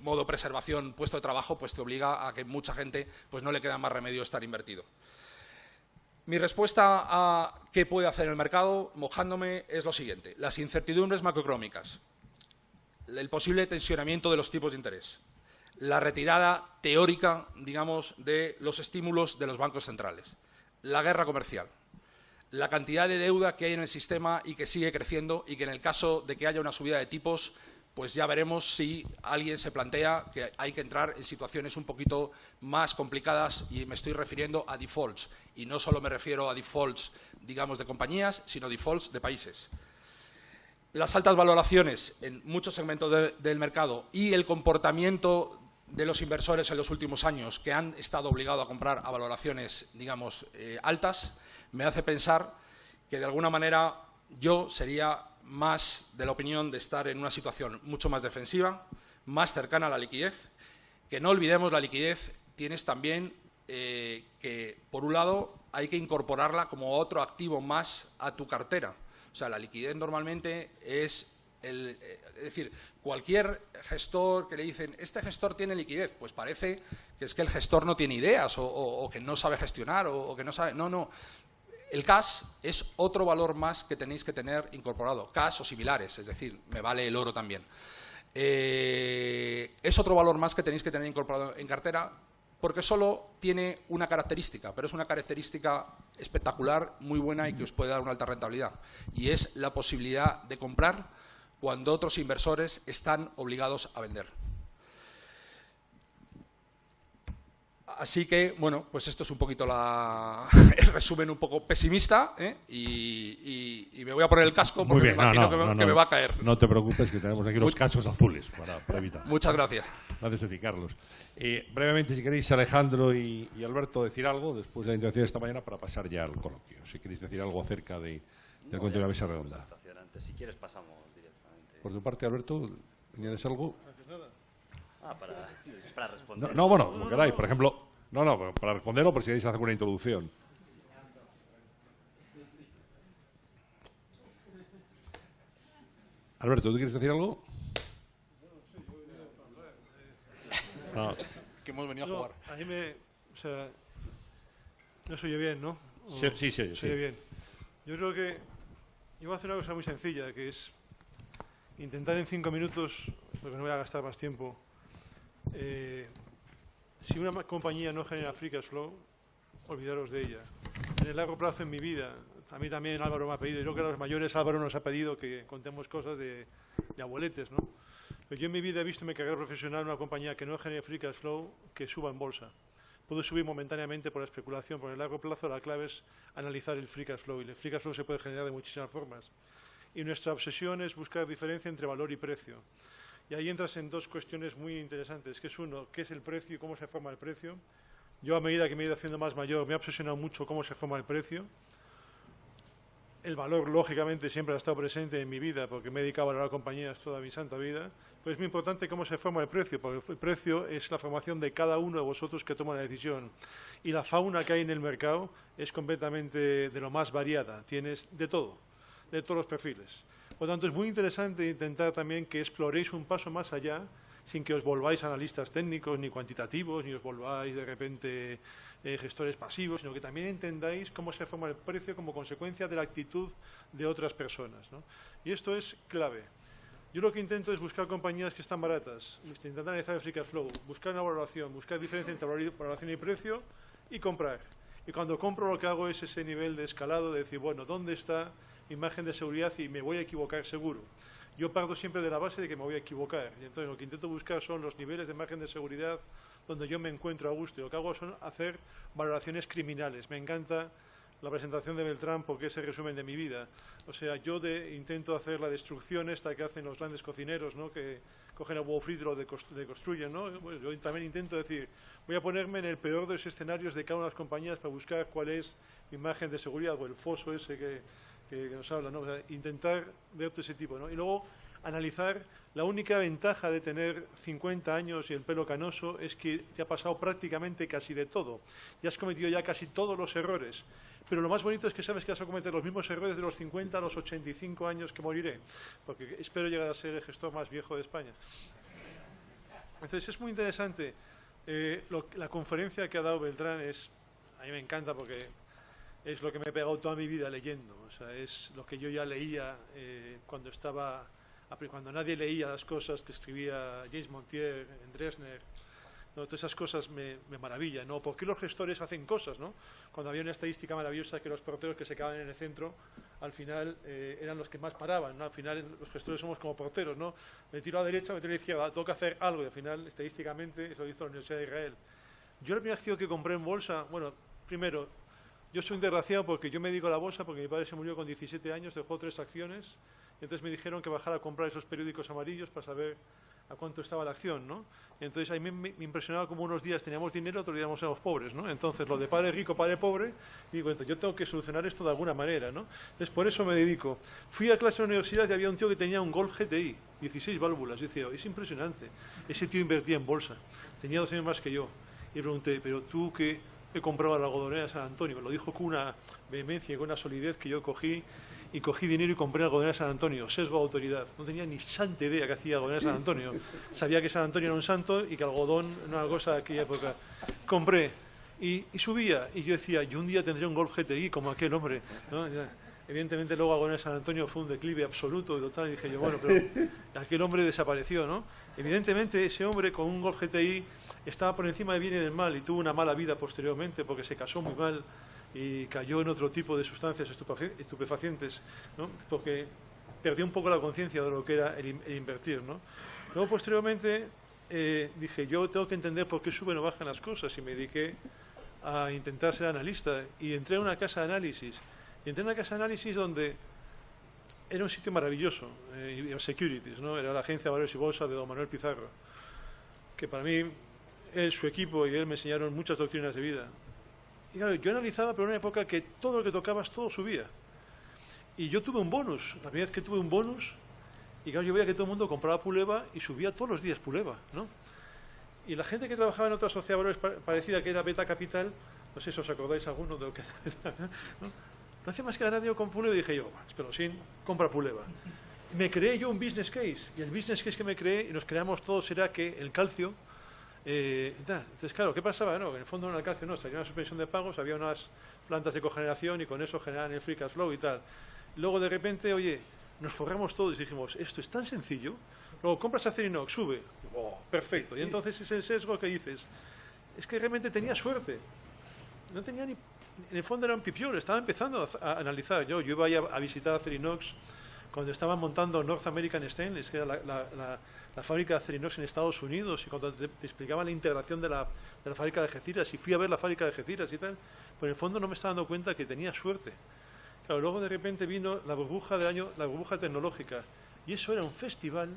modo preservación, puesto de trabajo, pues te obliga a que mucha gente pues no le queda más remedio estar invertido. Mi respuesta a qué puede hacer el mercado, mojándome, es lo siguiente. Las incertidumbres macroeconómicas, el posible tensionamiento de los tipos de interés, la retirada teórica, digamos, de los estímulos de los bancos centrales, la guerra comercial, la cantidad de deuda que hay en el sistema y que sigue creciendo y que en el caso de que haya una subida de tipos, pues ya veremos si alguien se plantea que hay que entrar en situaciones un poquito más complicadas, y me estoy refiriendo a defaults. Y no solo me refiero a defaults, digamos, de compañías, sino defaults de países. Las altas valoraciones en muchos segmentos del mercado y el comportamiento de los inversores en los últimos años, que han estado obligados a comprar a valoraciones, digamos, altas, me hace pensar que, de alguna manera, yo sería más de la opinión de estar en una situación mucho más defensiva, más cercana a la liquidez. Que no olvidemos, la liquidez tienes también que, por un lado, hay que incorporarla como otro activo más a tu cartera. O sea, la liquidez normalmente es decir, cualquier gestor que le dicen, este gestor tiene liquidez, pues parece que es que el gestor no tiene ideas o que no sabe gestionar o que no sabe. No. El cash es otro valor más que tenéis que tener incorporado, cash o similares, es decir, me vale el oro también. Es otro valor más que tenéis que tener incorporado en cartera, porque solo tiene una característica, pero es una característica espectacular, muy buena y que os puede dar una alta rentabilidad, y es la posibilidad de comprar cuando otros inversores están obligados a vender. Así que, bueno, pues esto es un poquito el resumen un poco pesimista, ¿eh? Y me voy a poner el casco porque me imagino que me va a caer. No te preocupes, que tenemos aquí los cascos azules para evitar. Muchas gracias. Gracias a ti, Carlos. Brevemente, si queréis, Alejandro y Alberto, decir algo después de la intervención de esta mañana para pasar ya al coloquio. Si queréis decir algo acerca del cuento de la mesa redonda. Si quieres pasamos directamente. Por tu parte, Alberto, ¿añades algo? Para responder. No, bueno, lo queráis. Por ejemplo, para responderlo, por si queréis hacer una introducción. Alberto, ¿tú quieres decir algo? Que hemos venido a jugar. A mí no se oye bien, ¿no? Sí. Se oye bien. Yo creo que yo voy a hacer una cosa muy sencilla, que es intentar en 5 minutos, porque no voy a gastar más tiempo. Si una compañía no genera free cash flow, olvidaros de ella. En el largo plazo, en mi vida, a mí también Álvaro me ha pedido, y creo que a los mayores Álvaro nos ha pedido que contemos cosas de abueletes, ¿no? Pero yo en mi vida he visto en mi carrera profesional una compañía que no genere free cash flow que suba en bolsa. Puede subir momentáneamente por la especulación, pero en el largo plazo la clave es analizar el free cash flow, y el free cash flow se puede generar de muchísimas formas. Y nuestra obsesión es buscar diferencia entre valor y precio. Y ahí entras en dos cuestiones muy interesantes, que es uno, ¿qué es el precio y cómo se forma el precio? Yo a medida que me he ido haciendo más mayor me ha obsesionado mucho cómo se forma el precio. El valor, lógicamente, siempre ha estado presente en mi vida porque me he dedicado a valorar compañías toda mi santa vida, pero es muy importante cómo se forma el precio, porque el precio es la formación de cada uno de vosotros que toma la decisión. Y la fauna que hay en el mercado es completamente de lo más variada, tienes de todo, de todos los perfiles. Por lo tanto, es muy interesante intentar también que exploréis un paso más allá, sin que os volváis analistas técnicos ni cuantitativos, ni os volváis de repente gestores pasivos, sino que también entendáis cómo se forma el precio como consecuencia de la actitud de otras personas, ¿no? Y esto es clave. Yo lo que intento es buscar compañías que están baratas, intentar analizar el free cash flow, buscar una valoración, buscar diferencia entre valoración y precio y comprar. Y cuando compro lo que hago es ese nivel de escalado de decir, bueno, ¿dónde está mi margen de seguridad y me voy a equivocar seguro? Yo parto siempre de la base de que me voy a equivocar. Y entonces lo que intento buscar son los niveles de margen de seguridad donde yo me encuentro a gusto. Y lo que hago son hacer valoraciones criminales. Me encanta la presentación de Beltrán porque es el resumen de mi vida. O sea, yo intento hacer la destrucción esta que hacen los grandes cocineros, ¿no? Que cogen el huevo frito y lo deconstruyen, ¿no? Pues yo también intento decir, voy a ponerme en el peor de los escenarios de cada una de las compañías para buscar cuál es mi margen de seguridad o el foso ese que nos habla, ¿no? O sea, intentar ver todo ese tipo, ¿no? Y luego analizar la única ventaja de tener 50 años y el pelo canoso es que te ha pasado prácticamente casi de todo. Ya has cometido ya casi todos los errores. Pero lo más bonito es que sabes que vas a cometer los mismos errores de los 50 a los 85 años que moriré, porque espero llegar a ser el gestor más viejo de España. Entonces es muy interesante. La conferencia que ha dado Beltrán a mí me encanta porque es lo que me he pegado toda mi vida leyendo. O sea, es lo que yo ya leía cuando nadie leía las cosas que escribía James Montier en Dresner. ¿No? Todas esas cosas me maravillan, ¿no? ¿Por qué los gestores hacen cosas, ¿no? Cuando había una estadística maravillosa que los porteros que se quedaban en el centro, al final eran los que más paraban, ¿no? Al final los gestores somos como porteros, ¿no? Me tiro a la derecha, me tiro a la izquierda, tengo que hacer algo y al final, estadísticamente, eso lo hizo la Universidad de Israel. Yo la primera acción que compré en bolsa, bueno, primero, yo soy un desgraciado porque yo me dedico a la bolsa porque mi padre se murió con 17 años, dejó 3 acciones, y entonces me dijeron que bajara a comprar esos periódicos amarillos para saber a cuánto estaba la acción, ¿no? Entonces a mí me impresionaba como unos días teníamos dinero, otros días éramos pobres, ¿no? Entonces lo de padre rico, padre pobre, digo, entonces yo tengo que solucionar esto de alguna manera, ¿no? Entonces por eso me dedico. Fui a clase en la universidad y había un tío que tenía un Golf GTI, 16 válvulas. Yo decía, es impresionante. Ese tío invertía en bolsa, tenía 2 años más que yo. Y pregunté, pero tú que he comprado la algodonera de San Antonio, me lo dijo con una vehemencia y con una solidez que yo cogí dinero y compré algodonera de San Antonio, sesgo de autoridad. No tenía ni santa idea que hacía algodonera de San Antonio. Sabía que San Antonio era un santo y que algodón no era una cosa de aquella época. Compré y subía. Y yo decía, yo un día tendré un Golf GTI como aquel hombre, ¿no? Evidentemente luego algodonera de San Antonio fue un declive absoluto y total. Y dije yo, bueno, pero aquel hombre desapareció, ¿no? Evidentemente ese hombre con un Golf GTI estaba por encima del bien y del mal y tuvo una mala vida posteriormente porque se casó muy mal y cayó en otro tipo de sustancias estupefacientes, ¿no? Porque perdió un poco la conciencia de lo que era el invertir, ¿no? Luego, posteriormente, dije, yo tengo que entender por qué suben o bajan las cosas, y me dediqué a intentar ser analista, y entré a una casa de análisis. Y entré en una casa de análisis donde era un sitio maravilloso, Securities, ¿no? Era la agencia de valores y bolsa de don Manuel Pizarro, que para mí, él, su equipo y él me enseñaron muchas doctrinas de vida. Y claro, yo analizaba, pero en una época que todo lo que tocabas, todo subía. Y yo tuve un bonus, la primera vez que tuve un bonus, y claro, yo veía que todo el mundo compraba Puleva y subía todos los días Puleva, ¿no? Y la gente que trabajaba en otra sociedad de valores parecida, que era Beta Capital, no sé si os acordáis alguno de lo que era, ¿no? No hacía más que ganar dinero con Puleva, y dije yo, Espelosin, compra Puleva. Me creé yo un business case, y el business case que me creé, y nos creamos todos, era que el calcio, entonces claro, ¿qué pasaba? No, en el fondo no era el calcio, no, había una suspensión de pagos, había unas plantas de cogeneración, y con eso generaban el free cash flow y tal. Luego de repente, oye, nos forramos todos y dijimos, esto es tan sencillo. Luego compras Acerinox, sube, perfecto, y entonces es el sesgo que dices, es que realmente tenía suerte, no tenía ni... En el fondo era un pipiolo, estaba empezando a analizar. Yo iba a visitar Acerinox cuando estaban montando North American Stainless, que era la fábrica de Acerinox en Estados Unidos, y cuando te explicaban la integración de la fábrica de Algeciras, y fui a ver la fábrica de Algeciras y tal, pero en el fondo no me estaba dando cuenta que tenía suerte. Claro, luego de repente vino la burbuja la burbuja tecnológica, y eso era un festival,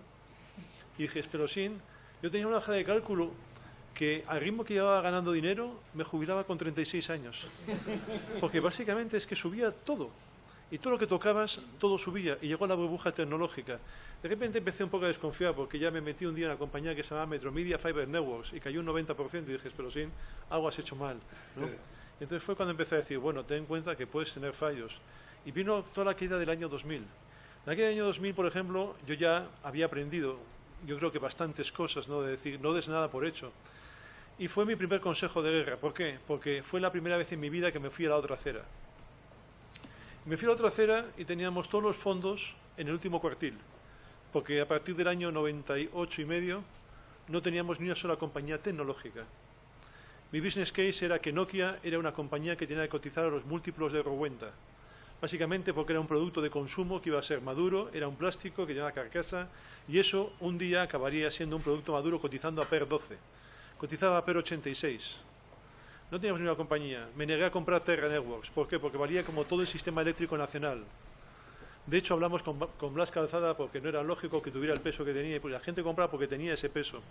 y dije, Espelosin, yo tenía una hoja de cálculo que al ritmo que llevaba ganando dinero, me jubilaba con 36 años. Porque básicamente es que subía todo. Y todo lo que tocabas, todo subía. Y llegó la burbuja tecnológica. De repente empecé un poco a desconfiar, porque ya me metí un día en una compañía que se llamaba Metromedia Fiber Networks, y cayó un 90%, y dije, Espelosin, algo has hecho mal, ¿no? Entonces fue cuando empecé a decir, bueno, ten en cuenta que puedes tener fallos. Y vino toda la caída del año 2000. En la caída del año 2000, por ejemplo, yo ya había aprendido, yo creo que bastantes cosas, ¿no? De decir, no des nada por hecho. Y fue mi primer consejo de guerra. ¿Por qué? Porque fue la primera vez en mi vida que me fui a la otra acera. Me fui a la otra acera y teníamos todos los fondos en el último cuartil. Porque a partir del año 98 y medio no teníamos ni una sola compañía tecnológica. Mi business case era que Nokia era una compañía que tenía que cotizar a los múltiplos de Rowenta. Básicamente porque era un producto de consumo que iba a ser maduro, era un plástico que tenía una carcasa, y eso un día acabaría siendo un producto maduro cotizando a PER 12. Cotizaba a PER 86. No teníamos ni una compañía. Me negué a comprar Terra Networks. ¿Por qué? Porque valía como todo el sistema eléctrico nacional. De hecho, hablamos con Blas Calzada porque no era lógico que tuviera el peso que tenía, y pues la gente compraba porque tenía ese peso.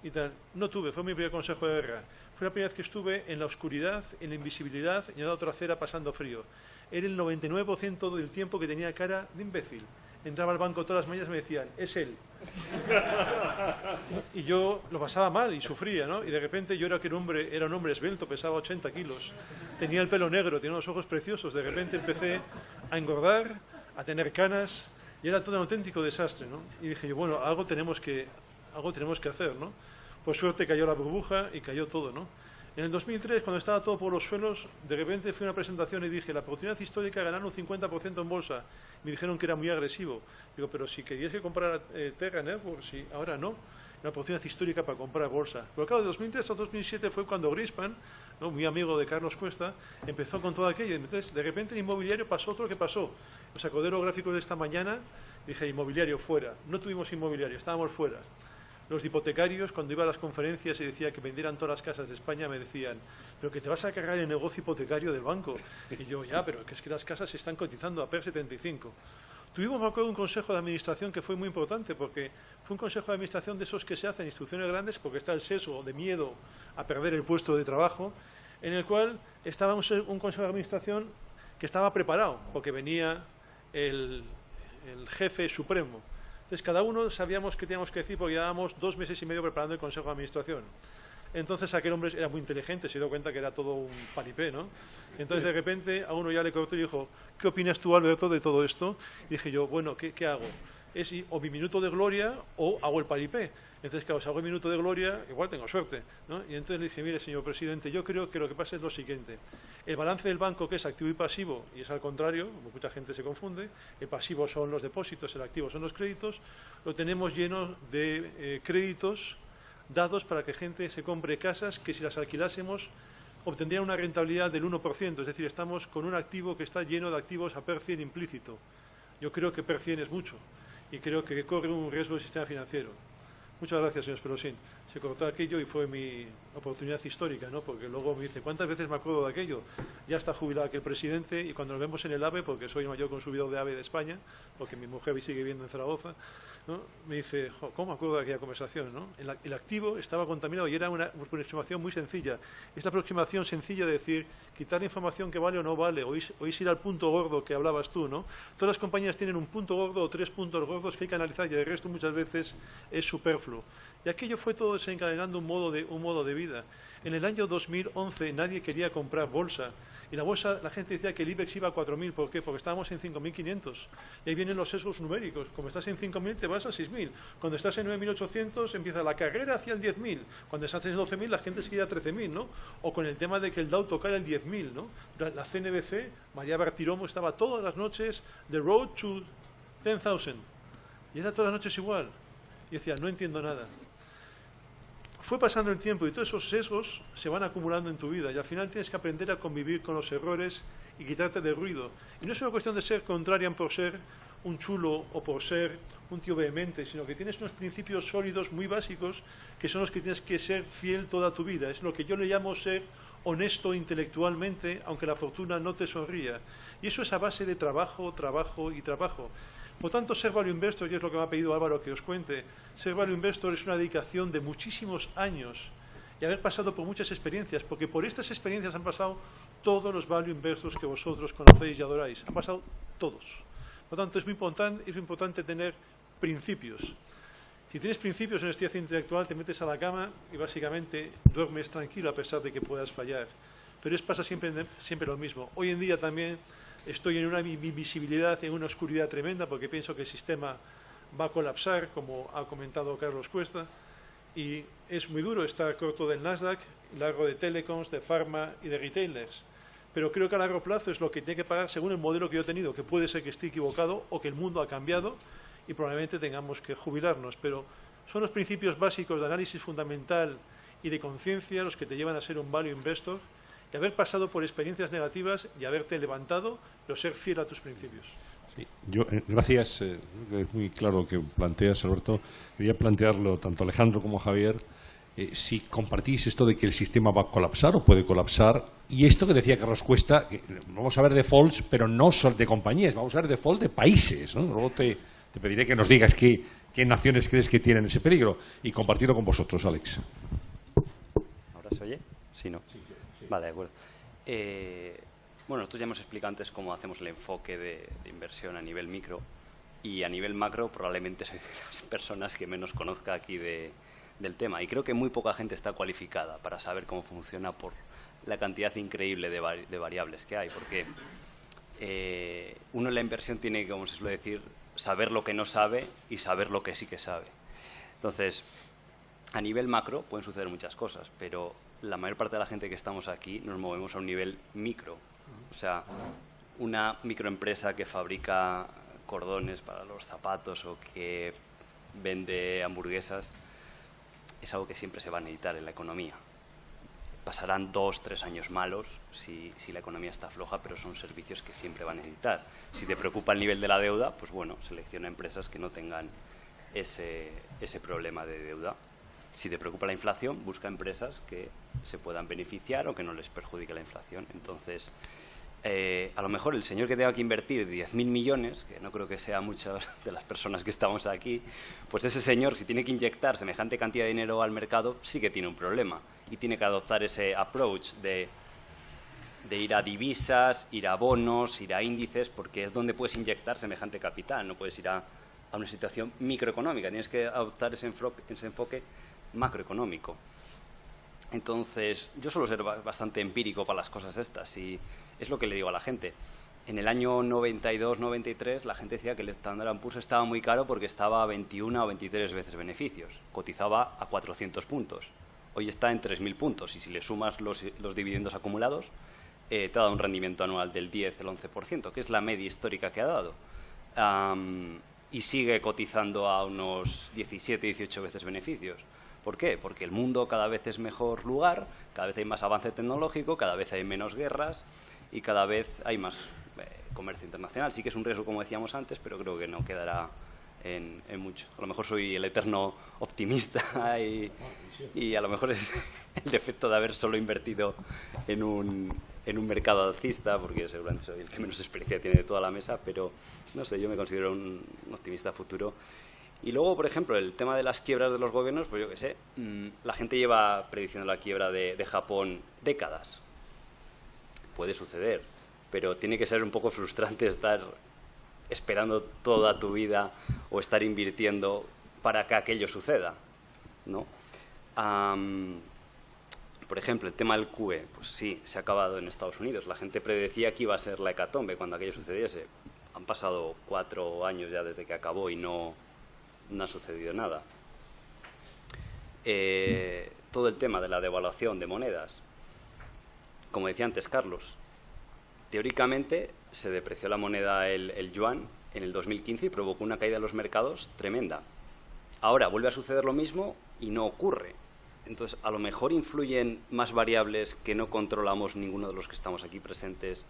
Y tal. No tuve, fue mi primer consejo de guerra. Fue la primera vez que estuve en la oscuridad, en la invisibilidad y en la otra acera pasando frío. Era el 99% del tiempo que tenía cara de imbécil. Entraba al banco todas las mañanas y me decían, es él. Y yo lo pasaba mal y sufría, ¿no? Y de repente yo era un hombre esbelto, pesaba 80 kilos. Tenía el pelo negro, tenía unos ojos preciosos. De repente empecé a engordar, a tener canas, y era todo un auténtico desastre, ¿no? Y dije yo, bueno, algo tenemos que hacer, ¿no? Por suerte cayó la burbuja y cayó todo, ¿no? En el 2003, cuando estaba todo por los suelos, de repente fui a una presentación y dije, la oportunidad histórica de ganar un 50% en bolsa. Me dijeron que era muy agresivo. Digo, pero si querías que comprara Terra Networks, sí, ahora no. Una oportunidad histórica para comprar bolsa. Pero claro, de 2003 a 2007 fue cuando Greenspan, ¿no?, muy amigo de Carlos Cuesta, empezó con todo aquello. Entonces, de repente en inmobiliario pasó otro que pasó. Os acordé los gráficos de esta mañana, dije, inmobiliario fuera. No tuvimos inmobiliario, estábamos fuera. Los hipotecarios, cuando iba a las conferencias y decía que vendieran todas las casas de España, me decían, pero que te vas a cargar el negocio hipotecario del banco. Y yo, ya, pero que es que las casas se están cotizando a PER 75. Tuvimos, me acuerdo, un consejo de administración que fue muy importante, porque fue un consejo de administración de esos que se hacen en instituciones grandes, porque está el sesgo de miedo a perder el puesto de trabajo, en el cual estaba un consejo de administración que estaba preparado, porque venía el jefe supremo. Entonces, cada uno sabíamos qué teníamos que decir, porque llevábamos 2 meses y medio preparando el Consejo de Administración. Entonces, aquel hombre era muy inteligente, se dio cuenta que era todo un paripé, ¿no? Entonces, de repente, a uno ya le cortó y dijo, ¿qué opinas tú, Alberto, de todo esto? Y dije yo, bueno, ¿qué hago? Es o mi minuto de gloria o hago el paripé. Entonces, claro, si hago el minuto de gloria, igual tengo suerte, ¿no? Y entonces le dije, mire, señor presidente, yo creo que lo que pasa es lo siguiente. El balance del banco, que es activo y pasivo, y es al contrario, mucha gente se confunde, el pasivo son los depósitos, el activo son los créditos, lo tenemos lleno de créditos dados para que gente se compre casas que si las alquilásemos obtendrían una rentabilidad del 1%, es decir, estamos con un activo que está lleno de activos a PER 100 implícito. Yo creo que PER 100 es mucho y creo que corre un riesgo del sistema financiero. Muchas gracias, señor Spelosín. Se cortó aquello y fue mi oportunidad histórica, ¿no? Porque luego me dice, ¿cuántas veces me acuerdo de aquello? Ya está jubilado aquel presidente y cuando nos vemos en el AVE, porque soy el mayor consumidor de AVE de España, porque mi mujer sigue viviendo en Zaragoza, ¿no? Me dice, ¿cómo me acuerdo de aquella conversación? ¿No? El activo estaba contaminado y era una aproximación muy sencilla. Es la aproximación sencilla de decir, quitar información que vale o no vale, o ir al punto gordo que hablabas tú, ¿no? Todas las compañías tienen un punto gordo o 3 puntos gordos que hay que analizar y el resto muchas veces es superfluo. Y aquello fue todo desencadenando un modo de vida. En el año 2011 nadie quería comprar bolsa. Y la bolsa, la gente decía que el IBEX iba a 4.000. ¿Por qué? Porque estábamos en 5.500. Y ahí vienen los sesgos numéricos. Como estás en 5.000 te vas a 6.000. Cuando estás en 9.800 empieza la carrera hacia el 10.000. Cuando estás en 12.000 la gente se quiere a 13.000, ¿no? O con el tema de que el Dow tocara el 10.000, ¿no? La CNBC, María Bartiromo, estaba todas las noches The Road to 10,000. Y era todas las noches igual. Y decía, no entiendo nada. Fue pasando el tiempo y todos esos sesgos se van acumulando en tu vida y al final tienes que aprender a convivir con los errores y quitarte de ruido. Y no es una cuestión de ser contrarian por ser un chulo o por ser un tío vehemente, sino que tienes unos principios sólidos muy básicos que son los que tienes que ser fiel toda tu vida. Es lo que yo le llamo ser honesto intelectualmente, aunque la fortuna no te sonría. Y eso es a base de trabajo, trabajo y trabajo. Por tanto, ser value investor, y es lo que me ha pedido Álvaro que os cuente, ser value investor es una dedicación de muchísimos años y haber pasado por muchas experiencias, porque por estas experiencias han pasado todos los value investors que vosotros conocéis y adoráis. Han pasado todos. Por tanto, es muy importante tener principios. Si tienes principios en honestidad intelectual, te metes a la cama y básicamente duermes tranquilo a pesar de que puedas fallar. Pero pasa siempre lo mismo. Hoy en día también estoy en una invisibilidad, en una oscuridad tremenda, porque pienso que el sistema va a colapsar, como ha comentado Carlos Cuesta, y es muy duro estar corto del Nasdaq, largo de telecoms, de pharma y de retailers. Pero creo que a largo plazo es lo que tiene que pagar según el modelo que yo he tenido, que puede ser que esté equivocado o que el mundo ha cambiado y probablemente tengamos que jubilarnos. Pero son los principios básicos de análisis fundamental y de conciencia los que te llevan a ser un value investor y haber pasado por experiencias negativas y haberte levantado, pero ser fiel a tus principios. Sí, yo, gracias, es muy claro lo que planteas, Alberto. Quería plantearlo tanto Alejandro como Javier, si compartís esto de que el sistema va a colapsar o puede colapsar, y esto que decía Carlos Cuesta, que vamos a ver defaults, pero no solo de compañías, vamos a ver default de países, ¿no? Luego te pediré que nos digas qué naciones crees que tienen ese peligro y compartirlo con vosotros, Alex. ¿Ahora se oye? Sí, ¿no? Sí. Vale, de acuerdo. Bueno, nosotros ya hemos explicado antes cómo hacemos el enfoque de inversión a nivel micro y a nivel macro probablemente soy de las personas que menos conozca aquí del tema y creo que muy poca gente está cualificada para saber cómo funciona por la cantidad increíble de variables que hay, porque uno en la inversión tiene que, como se suele decir, saber lo que no sabe y saber lo que sí que sabe. Entonces, a nivel macro pueden suceder muchas cosas, pero la mayor parte de la gente que estamos aquí nos movemos a un nivel micro. O sea, una microempresa que fabrica cordones para los zapatos o que vende hamburguesas es algo que siempre se va a necesitar en la economía. Pasarán 2 o 3 años malos si la economía está floja, pero son servicios que siempre van a necesitar. Si te preocupa el nivel de la deuda, pues bueno, selecciona empresas que no tengan ese problema de deuda. Si te preocupa la inflación, busca empresas que se puedan beneficiar o que no les perjudique la inflación. Entonces, a lo mejor el señor que tenga que invertir 10.000 millones, que no creo que sea muchas de las personas que estamos aquí, pues ese señor, si tiene que inyectar semejante cantidad de dinero al mercado, sí que tiene un problema. Y tiene que adoptar ese approach de ir a divisas, ir a bonos, ir a índices, porque es donde puedes inyectar semejante capital. No puedes ir a una situación microeconómica, tienes que adoptar ese enfoque macroeconómico. Entonces, yo suelo ser bastante empírico para las cosas estas y es lo que le digo a la gente. En el año 92-93 la gente decía que el Standard & Poor's estaba muy caro porque estaba a 21 o 23 veces beneficios. Cotizaba a 400 puntos. Hoy está en 3.000 puntos y si le sumas los dividendos acumulados, te ha dado un rendimiento anual del 10, el 11%, que es la media histórica que ha dado. Y sigue cotizando a unos 17, 18 veces beneficios. ¿Por qué? Porque el mundo cada vez es mejor lugar, cada vez hay más avance tecnológico, cada vez hay menos guerras y cada vez hay más comercio internacional. Sí que es un riesgo, como decíamos antes, pero creo que no quedará en mucho. A lo mejor soy el eterno optimista y a lo mejor es el defecto de haber solo invertido en un mercado alcista, porque seguramente soy el que menos experiencia tiene de toda la mesa, pero no sé, yo me considero un optimista futuro. Y luego, por ejemplo, el tema de las quiebras de los gobiernos, pues yo qué sé, la gente lleva prediciendo la quiebra de Japón décadas. Puede suceder, pero tiene que ser un poco frustrante estar esperando toda tu vida o estar invirtiendo para que aquello suceda, ¿no? Por ejemplo, el tema del QE, pues sí, se ha acabado en Estados Unidos. La gente predecía que iba a ser la hecatombe cuando aquello sucediese. Han pasado 4 años ya desde que acabó y no ha sucedido nada. Todo el tema de la devaluación de monedas. Como decía antes Carlos, teóricamente se depreció la moneda, el yuan, en el 2015 y provocó una caída de los mercados tremenda. Ahora vuelve a suceder lo mismo y no ocurre. Entonces, a lo mejor influyen más variables que no controlamos ninguno de los que estamos aquí presentes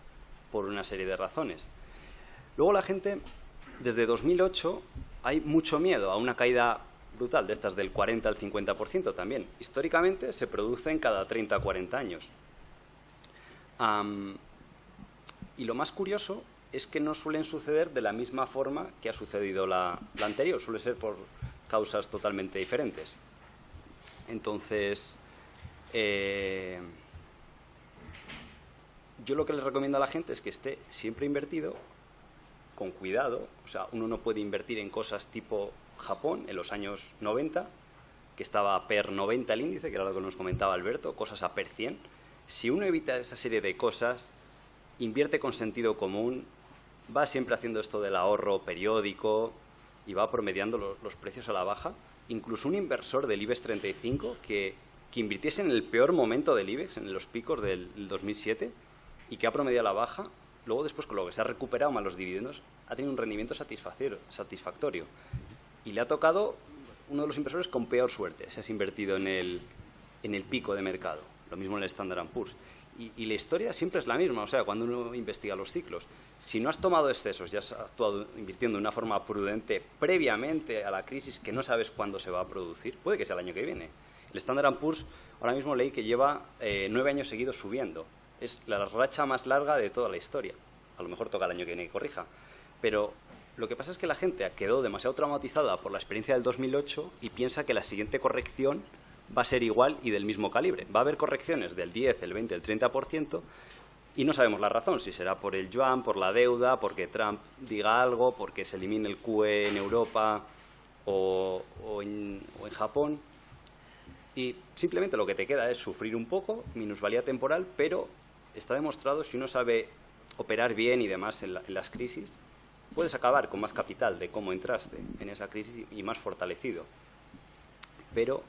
por una serie de razones. Luego la gente, desde 2008, hay mucho miedo a una caída brutal, de estas del 40 al 50% también. Históricamente se producen cada 30 o 40 años. Y lo más curioso es que no suelen suceder de la misma forma que ha sucedido la anterior, suele ser por causas totalmente diferentes. Entonces, yo lo que les recomiendo a la gente es que esté siempre invertido, con cuidado. O sea, uno no puede invertir en cosas tipo Japón en los años 90, que estaba a PER 90 el índice, que era lo que nos comentaba Alberto, cosas a PER 100. Si uno evita esa serie de cosas, invierte con sentido común, va siempre haciendo esto del ahorro periódico y va promediando los precios a la baja. Incluso un inversor del IBEX 35 que invirtiese en el peor momento del IBEX, en los picos del 2007, y que ha promediado a la baja, luego después con lo que se ha recuperado más los dividendos, ha tenido un rendimiento satisfactorio. Y le ha tocado uno de los inversores con peor suerte, si has invertido en el pico de mercado. Lo mismo en el Standard & Poor's. Y la historia siempre es la misma, o sea, cuando uno investiga los ciclos. Si no has tomado excesos y has actuado invirtiendo de una forma prudente previamente a la crisis, que no sabes cuándo se va a producir, puede que sea el año que viene. El Standard & Poor's, ahora mismo leí que lleva 9 años seguidos subiendo. Es la racha más larga de toda la historia. A lo mejor toca el año que viene que corrija. Pero lo que pasa es que la gente quedó demasiado traumatizada por la experiencia del 2008 y piensa que la siguiente corrección va a ser igual y del mismo calibre. Va a haber correcciones del 10, el 20, el 30% y no sabemos la razón, si será por el yuan, por la deuda, porque Trump diga algo, porque se elimine el QE en Europa o en Japón. Y simplemente lo que te queda es sufrir un poco, minusvalía temporal, pero está demostrado, si uno sabe operar bien y demás en las crisis, puedes acabar con más capital de cómo entraste en esa crisis y más fortalecido. Pero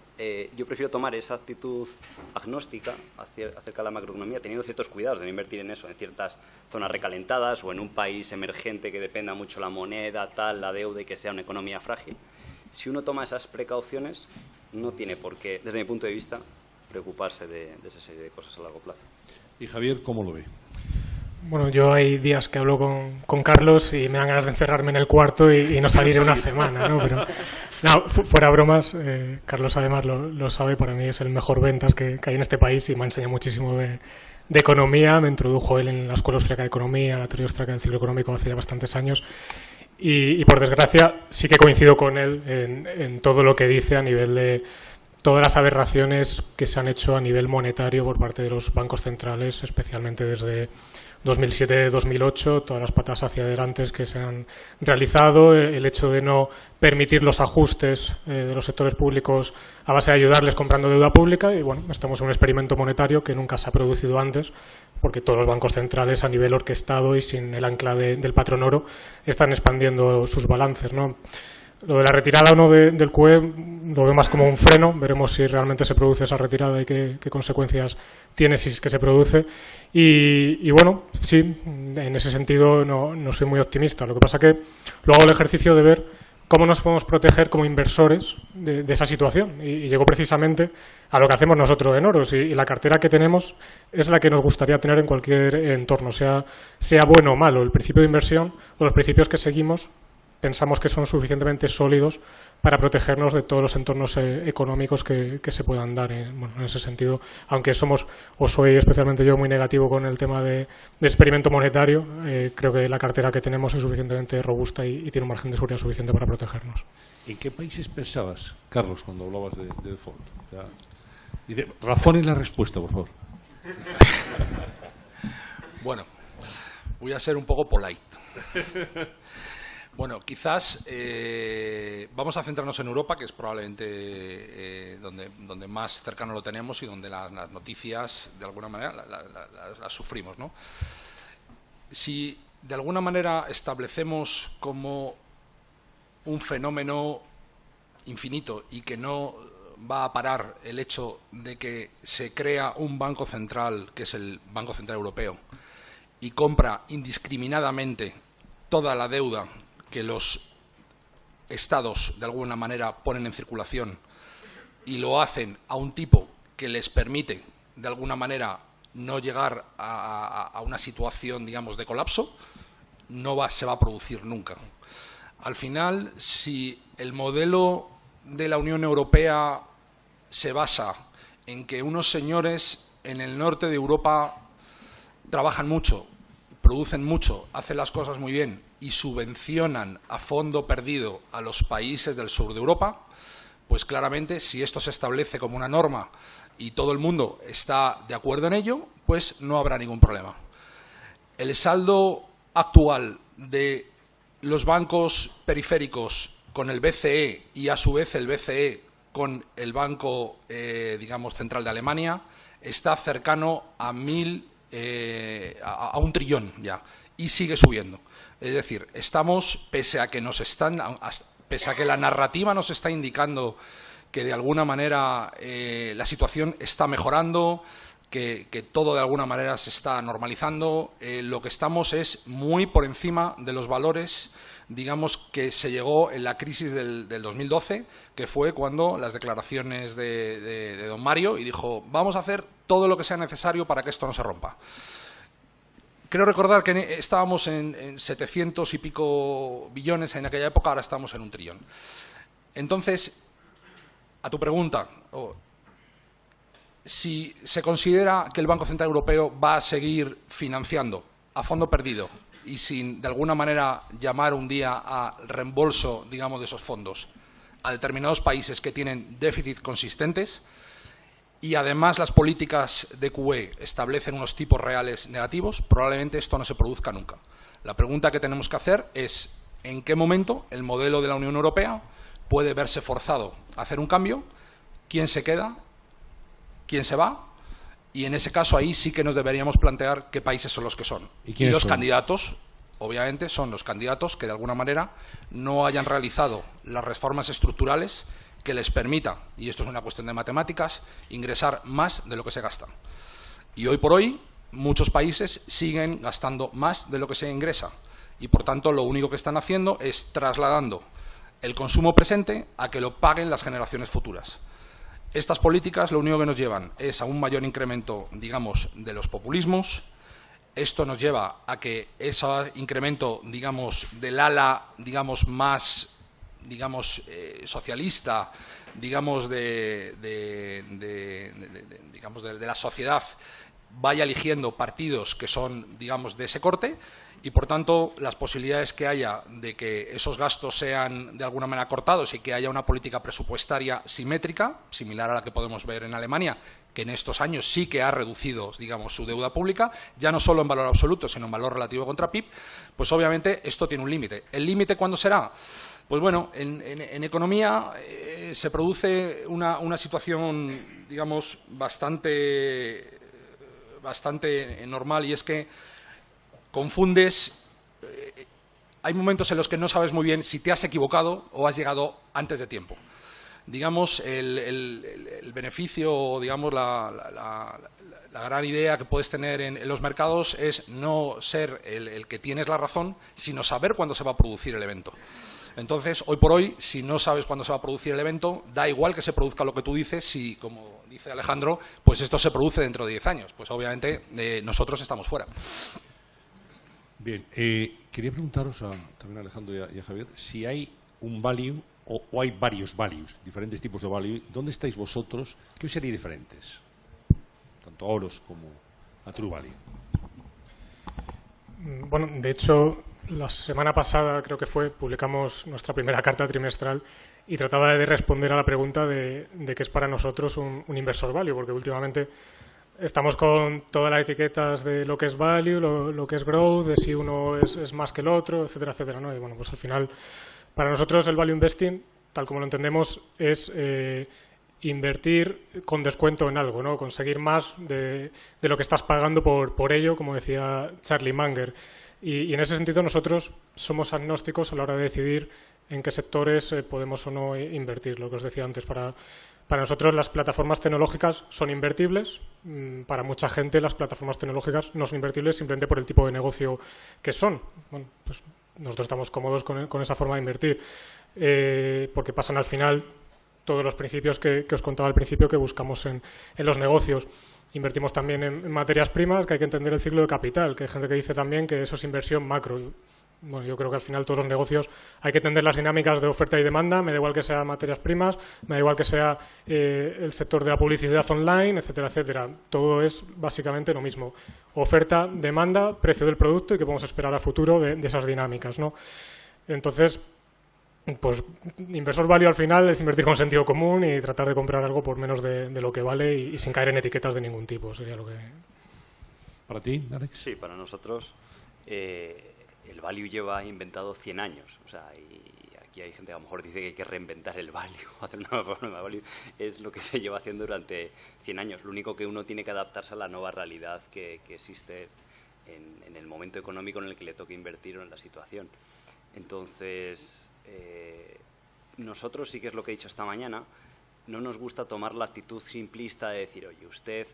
yo prefiero tomar esa actitud agnóstica acerca de la macroeconomía, teniendo ciertos cuidados de no invertir en eso, en ciertas zonas recalentadas o en un país emergente que dependa mucho la moneda, la deuda y que sea una economía frágil. Si uno toma esas precauciones, no tiene por qué, desde mi punto de vista, preocuparse de esa serie de cosas a largo plazo. ¿Y Javier cómo lo ve? Bueno, yo hay días que hablo con Carlos y me dan ganas de encerrarme en el cuarto y no salir una semana, ¿no? Pero no, fuera bromas, Carlos además lo sabe, para mí es el mejor ventas que hay en este país y me ha enseñado muchísimo de economía. Me introdujo él en la Escuela Austríaca de Economía, la teoría austríaca del ciclo económico hace ya bastantes años y por desgracia sí que coincido con él en todo lo que dice a nivel de todas las aberraciones que se han hecho a nivel monetario por parte de los bancos centrales, especialmente desde 2007-2008, todas las patas hacia adelante que se han realizado, el hecho de no permitir los ajustes de los sectores públicos a base de ayudarles comprando deuda pública y bueno, estamos en un experimento monetario que nunca se ha producido antes porque todos los bancos centrales a nivel orquestado y sin el ancla del patrón oro están expandiendo sus balances, ¿no? Lo de la retirada o no del QE lo veo más como un freno, veremos si realmente se produce esa retirada y qué consecuencias tiene si es que se produce. Y bueno, sí, en ese sentido no soy muy optimista. Lo que pasa que luego hago el ejercicio de ver cómo nos podemos proteger como inversores de esa situación. Y llego precisamente a lo que hacemos nosotros en Oros. Y la cartera que tenemos es la que nos gustaría tener en cualquier entorno, sea bueno o malo. El principio de inversión o los principios que seguimos pensamos que son suficientemente sólidos para protegernos de todos los entornos económicos que se puedan dar. Bueno, en ese sentido, aunque soy especialmente yo muy negativo con el tema de experimento monetario, creo que la cartera que tenemos es suficientemente robusta y tiene un margen de seguridad suficiente para protegernos. ¿En qué países pensabas, Carlos, cuando hablabas de default? Razones la respuesta, por favor. Bueno, voy a ser un poco polite. Bueno, quizás vamos a centrarnos en Europa, que es probablemente donde más cercano lo tenemos y donde las noticias, de alguna manera, las sufrimos, ¿no? Si de alguna manera establecemos como un fenómeno infinito y que no va a parar el hecho de que se crea un banco central, que es el Banco Central Europeo, y compra indiscriminadamente toda la deuda que los estados de alguna manera ponen en circulación y lo hacen a un tipo que les permite de alguna manera no llegar a una situación, digamos, de colapso, se va a producir nunca. Al final, si el modelo de la Unión Europea se basa en que unos señores en el norte de Europa trabajan mucho, producen mucho, hacen las cosas muy bien y subvencionan a fondo perdido a los países del sur de Europa, pues claramente si esto se establece como una norma y todo el mundo está de acuerdo en ello, pues no habrá ningún problema. El saldo actual de los bancos periféricos con el BCE y a su vez el BCE con el Banco digamos Central de Alemania está cercano a 1.000 a 1 trillón ya, y sigue subiendo. Es decir, estamos, pese a que la narrativa nos está indicando que de alguna manera la situación está mejorando, que todo de alguna manera se está normalizando, lo que estamos es muy por encima de los valores, digamos, que se llegó en la crisis del 2012, que fue cuando las declaraciones de don Mario y dijo, vamos a hacer todo lo que sea necesario para que esto no se rompa. Creo recordar que estábamos en 700 y pico billones en aquella época, ahora estamos en 1 trillón. Entonces, a tu pregunta, si se considera que el Banco Central Europeo va a seguir financiando a fondo perdido y sin, de alguna manera, llamar un día al reembolso, digamos, de esos fondos a determinados países que tienen déficits consistentes, y además las políticas de QE establecen unos tipos reales negativos, probablemente esto no se produzca nunca. La pregunta que tenemos que hacer es en qué momento el modelo de la Unión Europea puede verse forzado a hacer un cambio, quién se queda, quién se va, y en ese caso ahí sí que nos deberíamos plantear qué países son los que son. Y los candidatos, obviamente, son los candidatos que de alguna manera no hayan realizado las reformas estructurales que les permita, y esto es una cuestión de matemáticas, ingresar más de lo que se gasta. Y hoy por hoy muchos países siguen gastando más de lo que se ingresa y por tanto lo único que están haciendo es trasladando el consumo presente a que lo paguen las generaciones futuras. Estas políticas lo único que nos llevan es a un mayor incremento, digamos, de los populismos. Esto nos lleva a que ese incremento, digamos, del ala, digamos, más, digamos, socialista, digamos, de la sociedad, vaya eligiendo partidos que son, digamos, de ese corte, y por tanto las posibilidades que haya de que esos gastos sean de alguna manera cortados y que haya una política presupuestaria simétrica, similar a la que podemos ver en Alemania, que en estos años sí que ha reducido, digamos, su deuda pública, ya no solo en valor absoluto, sino en valor relativo contra PIB, pues obviamente esto tiene un límite. ¿El límite cuándo será? Pues bueno, en economía se produce una situación, digamos, bastante normal, y es que confundes, hay momentos en los que no sabes muy bien si te has equivocado o has llegado antes de tiempo. Digamos, el beneficio, digamos, la gran idea que puedes tener en los mercados es no ser el que tienes la razón, sino saber cuándo se va a producir el evento. Entonces, hoy por hoy, si no sabes cuándo se va a producir el evento, da igual que se produzca lo que tú dices, si, como dice Alejandro, pues esto se produce dentro de 10 años. Pues obviamente nosotros estamos fuera. Bien, quería preguntaros también a Alejandro y a Javier si hay un value o hay varios values, diferentes tipos de value. ¿Dónde estáis vosotros? ¿Qué os sería diferentes? Tanto a Oros como a True Value. Bueno, de hecho, la semana pasada, creo que fue, publicamos nuestra primera carta trimestral y trataba de responder a la pregunta de qué es para nosotros un inversor value, porque últimamente estamos con todas las etiquetas de lo que es value, lo que es growth, de si uno es más que el otro, etcétera, etcétera, ¿no? Y bueno, pues al final, para nosotros el value investing, tal como lo entendemos, es invertir con descuento en algo, ¿no? Conseguir más de lo que estás pagando por ello, como decía Charlie Munger. Y en ese sentido nosotros somos agnósticos a la hora de decidir en qué sectores podemos o no invertir. Lo que os decía antes, para nosotros las plataformas tecnológicas son invertibles. Para mucha gente las plataformas tecnológicas no son invertibles simplemente por el tipo de negocio que son. Bueno, pues nosotros estamos cómodos con esa forma de invertir porque pasan al final todos los principios que os contaba al principio que buscamos en los negocios. Invertimos también en materias primas, que hay que entender el ciclo de capital, que hay gente que dice también que eso es inversión macro. Bueno, yo creo que al final todos los negocios hay que entender las dinámicas de oferta y demanda, me da igual que sea materias primas, me da igual que sea el sector de la publicidad online, etcétera, etcétera. Todo es básicamente lo mismo. Oferta, demanda, precio del producto y qué podemos esperar a futuro de esas dinámicas, ¿no? Entonces, pues inversor value al final es invertir con sentido común y tratar de comprar algo por menos de lo que vale y sin caer en etiquetas de ningún tipo. Sería lo que... ¿Para ti, Alex? Sí, para nosotros el value lleva inventado 100 años. O sea, y aquí hay gente que a lo mejor dice que hay que reinventar el value, hacer una nueva forma de value. Es lo que se lleva haciendo durante 100 años. Lo único que uno tiene que adaptarse a la nueva realidad que existe en el momento económico en el que le toque invertir o en la situación. Entonces, nosotros sí que es lo que he dicho esta mañana, no nos gusta tomar la actitud simplista de decir, oye, usted,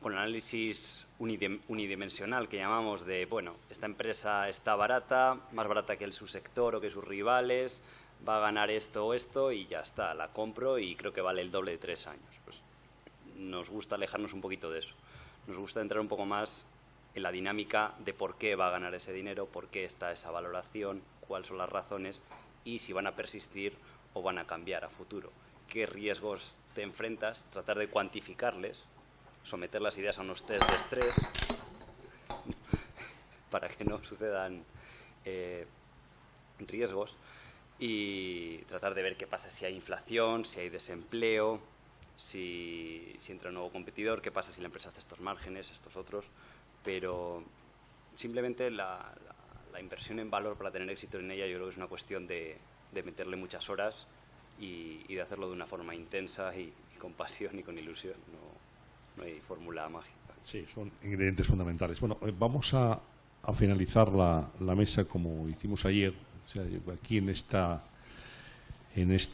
con el análisis unidimensional que llamamos de, bueno, esta empresa está barata, más barata que el subsector o que sus rivales, va a ganar esto o esto y ya está, la compro y creo que vale el doble de 3 años. Pues nos gusta alejarnos un poquito de eso. Nos gusta entrar un poco más en la dinámica de por qué va a ganar ese dinero, por qué está esa valoración, cuáles son las razones y si van a persistir o van a cambiar a futuro. ¿Qué riesgos te enfrentas? Tratar de cuantificarles, someter las ideas a unos test de estrés para que no sucedan riesgos y tratar de ver qué pasa si hay inflación, si hay desempleo, si entra un nuevo competidor, qué pasa si la empresa hace estos márgenes, estos otros, pero simplemente la inversión en valor para tener éxito en ella yo creo que es una cuestión de meterle muchas horas y de hacerlo de una forma intensa y con pasión y con ilusión. No hay fórmula mágica. Sí, son ingredientes fundamentales. Bueno, vamos a finalizar la mesa como hicimos ayer. O sea, aquí en esta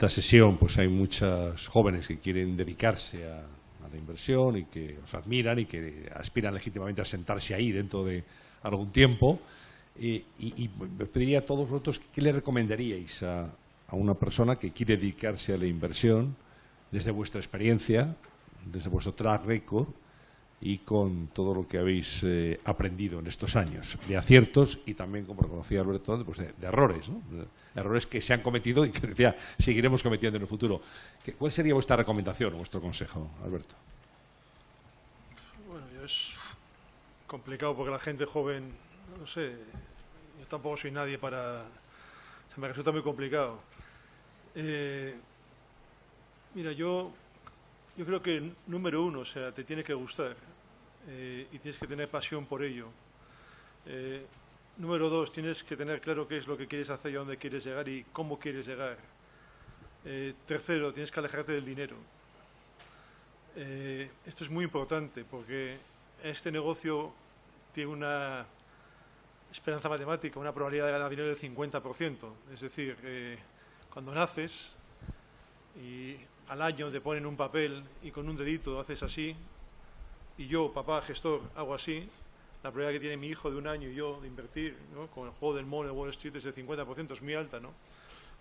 sesión pues hay muchos jóvenes que quieren dedicarse a la inversión y que os admiran y que aspiran legítimamente a sentarse ahí dentro de algún tiempo. Y me pediría a todos vosotros qué le recomendaríais a una persona que quiere dedicarse a la inversión desde vuestra experiencia, desde vuestro track record y con todo lo que habéis aprendido en estos años, de aciertos y también, como reconocía Alberto, pues de errores, ¿no? Errores que se han cometido y que decía seguiremos cometiendo en el futuro. ¿Cuál sería vuestra recomendación o vuestro consejo, Alberto? Bueno, es complicado porque la gente joven, no sé, yo tampoco soy nadie para... Se me resulta muy complicado. Mira, yo creo que número uno, o sea, te tiene que gustar y tienes que tener pasión por ello. Número dos, tienes que tener claro qué es lo que quieres hacer y a dónde quieres llegar y cómo quieres llegar. Tercero, tienes que alejarte del dinero. Esto es muy importante porque este negocio tiene una esperanza matemática, una probabilidad de ganar dinero del 50%. Es decir, cuando naces y al año te ponen un papel y con un dedito haces así, y yo, papá, gestor, hago así, la probabilidad que tiene mi hijo de 1 año y yo de invertir, ¿no?, con el juego del mono de Wall Street es del 50%, es muy alta, ¿no?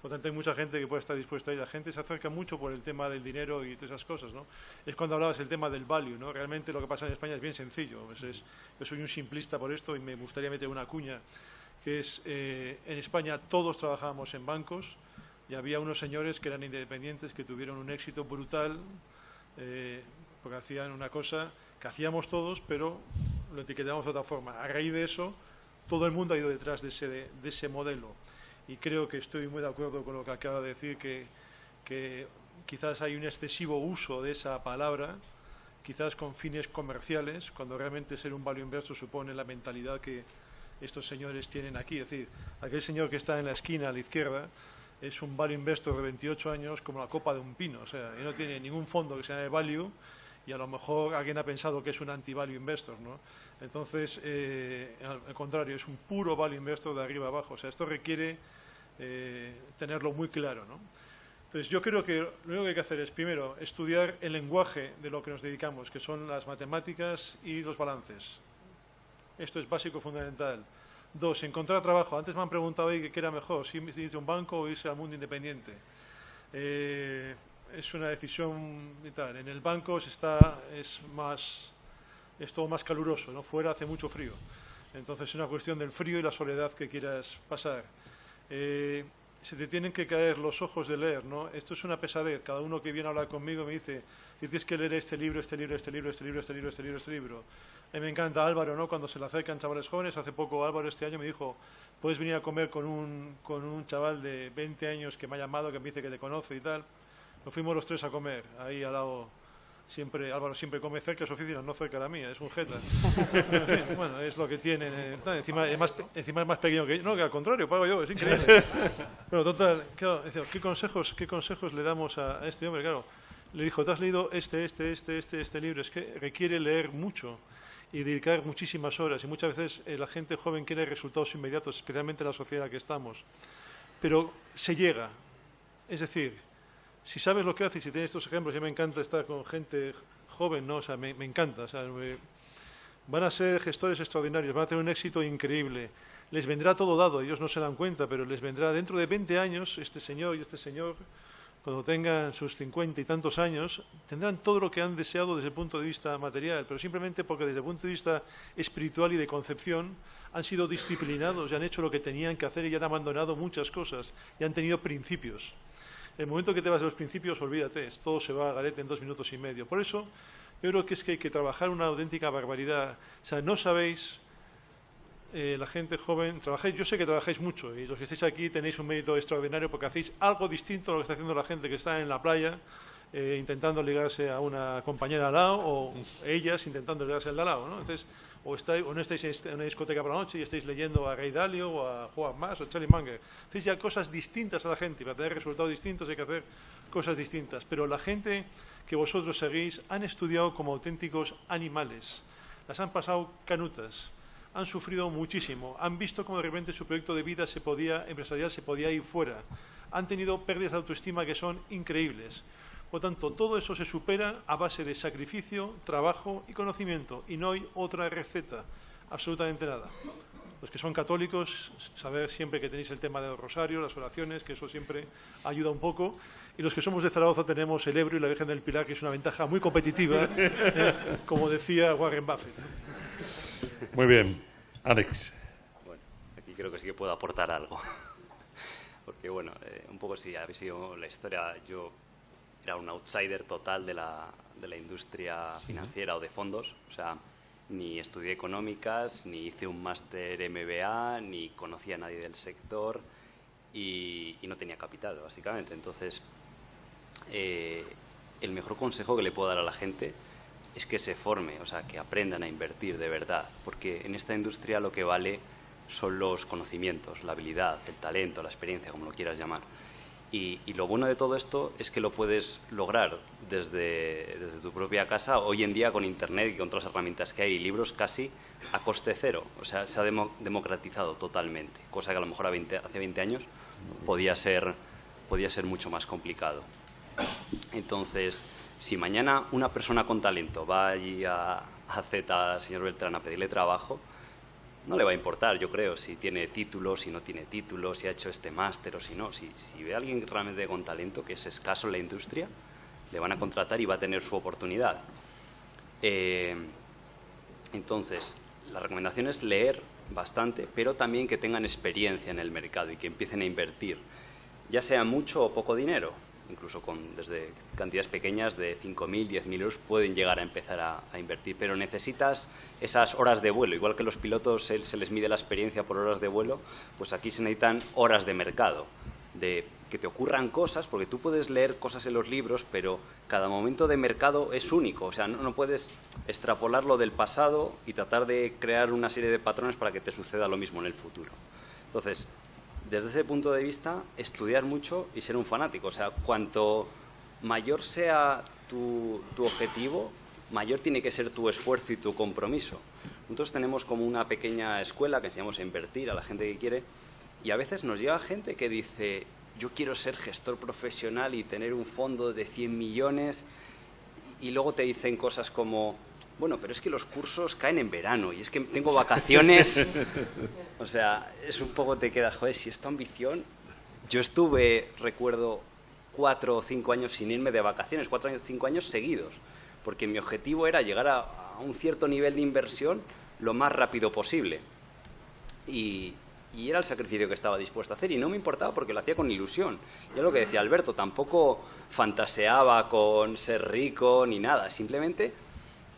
Por lo tanto, hay mucha gente que puede estar dispuesta a ir. La gente se acerca mucho por el tema del dinero y todas esas cosas, ¿no? Es cuando hablabas del tema del value, ¿no? Realmente lo que pasa en España es bien sencillo. Yo soy un simplista por esto y me gustaría meter una cuña, que es, en España todos trabajábamos en bancos y había unos señores que eran independientes que tuvieron un éxito brutal porque hacían una cosa que hacíamos todos, pero lo etiquetamos de otra forma. A raíz de eso, todo el mundo ha ido detrás de ese modelo. Y creo que estoy muy de acuerdo con lo que acaba de decir, que quizás hay un excesivo uso de esa palabra, quizás con fines comerciales, cuando realmente ser un value investor supone la mentalidad que estos señores tienen aquí. Es decir, aquel señor que está en la esquina a la izquierda es un value investor de 28 años como la copa de un pino. O sea, él no tiene ningún fondo que se llame value y a lo mejor alguien ha pensado que es un anti-value investor, ¿no? Entonces, al contrario, es un puro value investor de arriba abajo. O sea, esto requiere tenerlo muy claro, ¿no? Entonces, yo creo que lo único que hay que hacer es, primero, estudiar el lenguaje de lo que nos dedicamos, que son las matemáticas y los balances. Esto es básico, fundamental. 2, encontrar trabajo. Antes me han preguntado hoy qué era mejor, si irse a un banco o irse al mundo independiente. Es una decisión vital. En el banco es todo más caluroso, ¿no? Fuera hace mucho frío. Entonces es una cuestión del frío y la soledad que quieras pasar. Se te tienen que caer los ojos de leer, ¿no? Esto es una pesadez. Cada uno que viene a hablar conmigo me dice, tienes que leer este libro, este libro, este libro, este libro, este libro, este libro, este libro. A mí me encanta Álvaro, ¿no? Cuando se le acercan chavales jóvenes. Hace poco Álvaro este año me dijo, puedes venir a comer con un chaval de 20 años que me ha llamado, que me dice que te conoce y tal. Nos fuimos los tres a comer, ahí al lado. Álvaro siempre come cerca de su oficina, no cerca de la mía, es un jeta. Bueno, es lo que tiene. Encima es más pequeño que yo. No, que al contrario, pago yo, es increíble. Pero total, claro, ¿qué consejos le damos a este hombre? Claro, le dijo, ¿te has leído este libro? Es que requiere leer mucho y dedicar muchísimas horas. Y muchas veces la gente joven quiere resultados inmediatos, especialmente en la sociedad en la que estamos. Pero se llega. Es decir, si sabes lo que haces y si tienes estos ejemplos, ya me encanta estar con gente joven, ¿no? O sea, me encanta. O sea, van a ser gestores extraordinarios, van a tener un éxito increíble. Les vendrá todo dado, ellos no se dan cuenta, pero les vendrá dentro de 20 años, este señor, cuando tengan sus 50 y tantos años, tendrán todo lo que han deseado desde el punto de vista material, pero simplemente porque desde el punto de vista espiritual y de concepción han sido disciplinados y han hecho lo que tenían que hacer y han abandonado muchas cosas y han tenido principios. El momento que te vas de los principios, olvídate, todo se va a garete en 2 minutos y medio. Por eso, yo creo que es que hay que trabajar una auténtica barbaridad. O sea, no sabéis, la gente joven, trabajáis, yo sé que trabajáis mucho y los que estáis aquí tenéis un mérito extraordinario porque hacéis algo distinto a lo que está haciendo la gente que está en la playa intentando ligarse a una compañera al lado o ellas intentando ligarse al de al lado, ¿no? Entonces, o no estáis en una discoteca por la noche y estáis leyendo a Ray Dalio o a Juan Mas o a Charlie Munger. Hacéis ya cosas distintas a la gente y para tener resultados distintos hay que hacer cosas distintas. Pero la gente que vosotros seguís han estudiado como auténticos animales. Las han pasado canutas. Han sufrido muchísimo. Han visto cómo de repente su proyecto de vida empresarial se podía ir fuera. Han tenido pérdidas de autoestima que son increíbles. Por lo tanto, todo eso se supera a base de sacrificio, trabajo y conocimiento. Y no hay otra receta, absolutamente nada. Los que son católicos, saber siempre que tenéis el tema del rosario, las oraciones, que eso siempre ayuda un poco. Y los que somos de Zaragoza tenemos el Ebro y la Virgen del Pilar, que es una ventaja muy competitiva, como decía Warren Buffett. Muy bien. Alex. Bueno, aquí creo que sí que puedo aportar algo. Porque, bueno, un poco si habéis sido la historia, yo era un outsider total de la industria financiera o de fondos. O sea, ni estudié económicas, ni hice un máster MBA, ni conocía a nadie del sector y no tenía capital, básicamente. Entonces, el mejor consejo que le puedo dar a la gente es que se forme, o sea, que aprendan a invertir de verdad, porque en esta industria lo que vale son los conocimientos, la habilidad, el talento, la experiencia, como lo quieras llamar. Y lo bueno de todo esto es que lo puedes lograr desde tu propia casa, hoy en día con Internet y con todas las herramientas que hay y libros casi a coste cero. O sea, se ha democratizado totalmente, cosa que a lo mejor hace 20 años podía ser mucho más complicado. Entonces, si mañana una persona con talento va allí a Z, señor Beltrán, a pedirle trabajo, no le va a importar, yo creo, si tiene título, si no tiene título, si ha hecho este máster o si no. Si ve a alguien realmente con talento, que es escaso en la industria, le van a contratar y va a tener su oportunidad. Entonces, la recomendación es leer bastante, pero también que tengan experiencia en el mercado y que empiecen a invertir, ya sea mucho o poco dinero. Incluso desde cantidades pequeñas de 5.000, 10.000 euros pueden llegar a empezar a invertir, pero necesitas esas horas de vuelo. Igual que los pilotos se les mide la experiencia por horas de vuelo, pues aquí se necesitan horas de mercado, de que te ocurran cosas, porque tú puedes leer cosas en los libros, pero cada momento de mercado es único. O sea, no puedes extrapolarlo del pasado y tratar de crear una serie de patrones para que te suceda lo mismo en el futuro. Entonces, desde ese punto de vista, estudiar mucho y ser un fanático. O sea, cuanto mayor sea tu objetivo, mayor tiene que ser tu esfuerzo y tu compromiso. Nosotros tenemos como una pequeña escuela que enseñamos a invertir a la gente que quiere, y a veces nos llega gente que dice: yo quiero ser gestor profesional y tener un fondo de 100 millones, y luego te dicen cosas como: bueno, pero es que los cursos caen en verano y es que tengo vacaciones. O sea, es un poco, te quedas, joder, si es tu ambición. Yo estuve, recuerdo, 4 o 5 años sin irme de vacaciones, 4 o 5 años seguidos, porque mi objetivo era llegar a un cierto nivel de inversión lo más rápido posible. Y era el sacrificio que estaba dispuesto a hacer, y no me importaba porque lo hacía con ilusión. Ya lo que decía Alberto, tampoco fantaseaba con ser rico ni nada, simplemente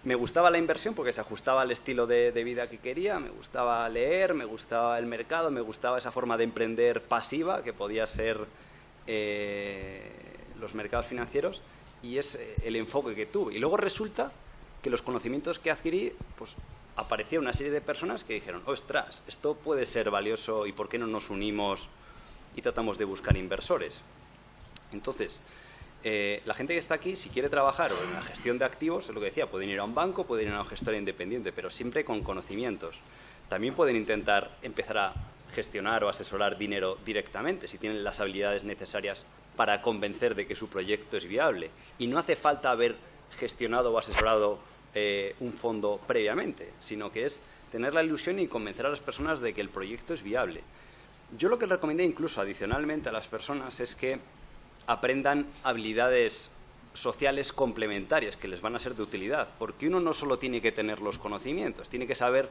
me gustaba la inversión porque se ajustaba al estilo de vida que quería, me gustaba leer, me gustaba el mercado, me gustaba esa forma de emprender pasiva que podía ser los mercados financieros, y es el enfoque que tuve. Y luego resulta que los conocimientos que adquirí, pues apareció una serie de personas que dijeron: ostras, esto puede ser valioso y ¿por qué no nos unimos y tratamos de buscar inversores? Entonces, la gente que está aquí, si quiere trabajar o en la gestión de activos, es lo que decía, pueden ir a un banco, pueden ir a una gestora independiente, pero siempre con conocimientos. También pueden intentar empezar a gestionar o asesorar dinero directamente, si tienen las habilidades necesarias para convencer de que su proyecto es viable. Y no hace falta haber gestionado o asesorado un fondo previamente, sino que es tener la ilusión y convencer a las personas de que el proyecto es viable. Yo lo que recomendé incluso adicionalmente a las personas es que aprendan habilidades sociales complementarias que les van a ser de utilidad, porque uno no solo tiene que tener los conocimientos, tiene que saber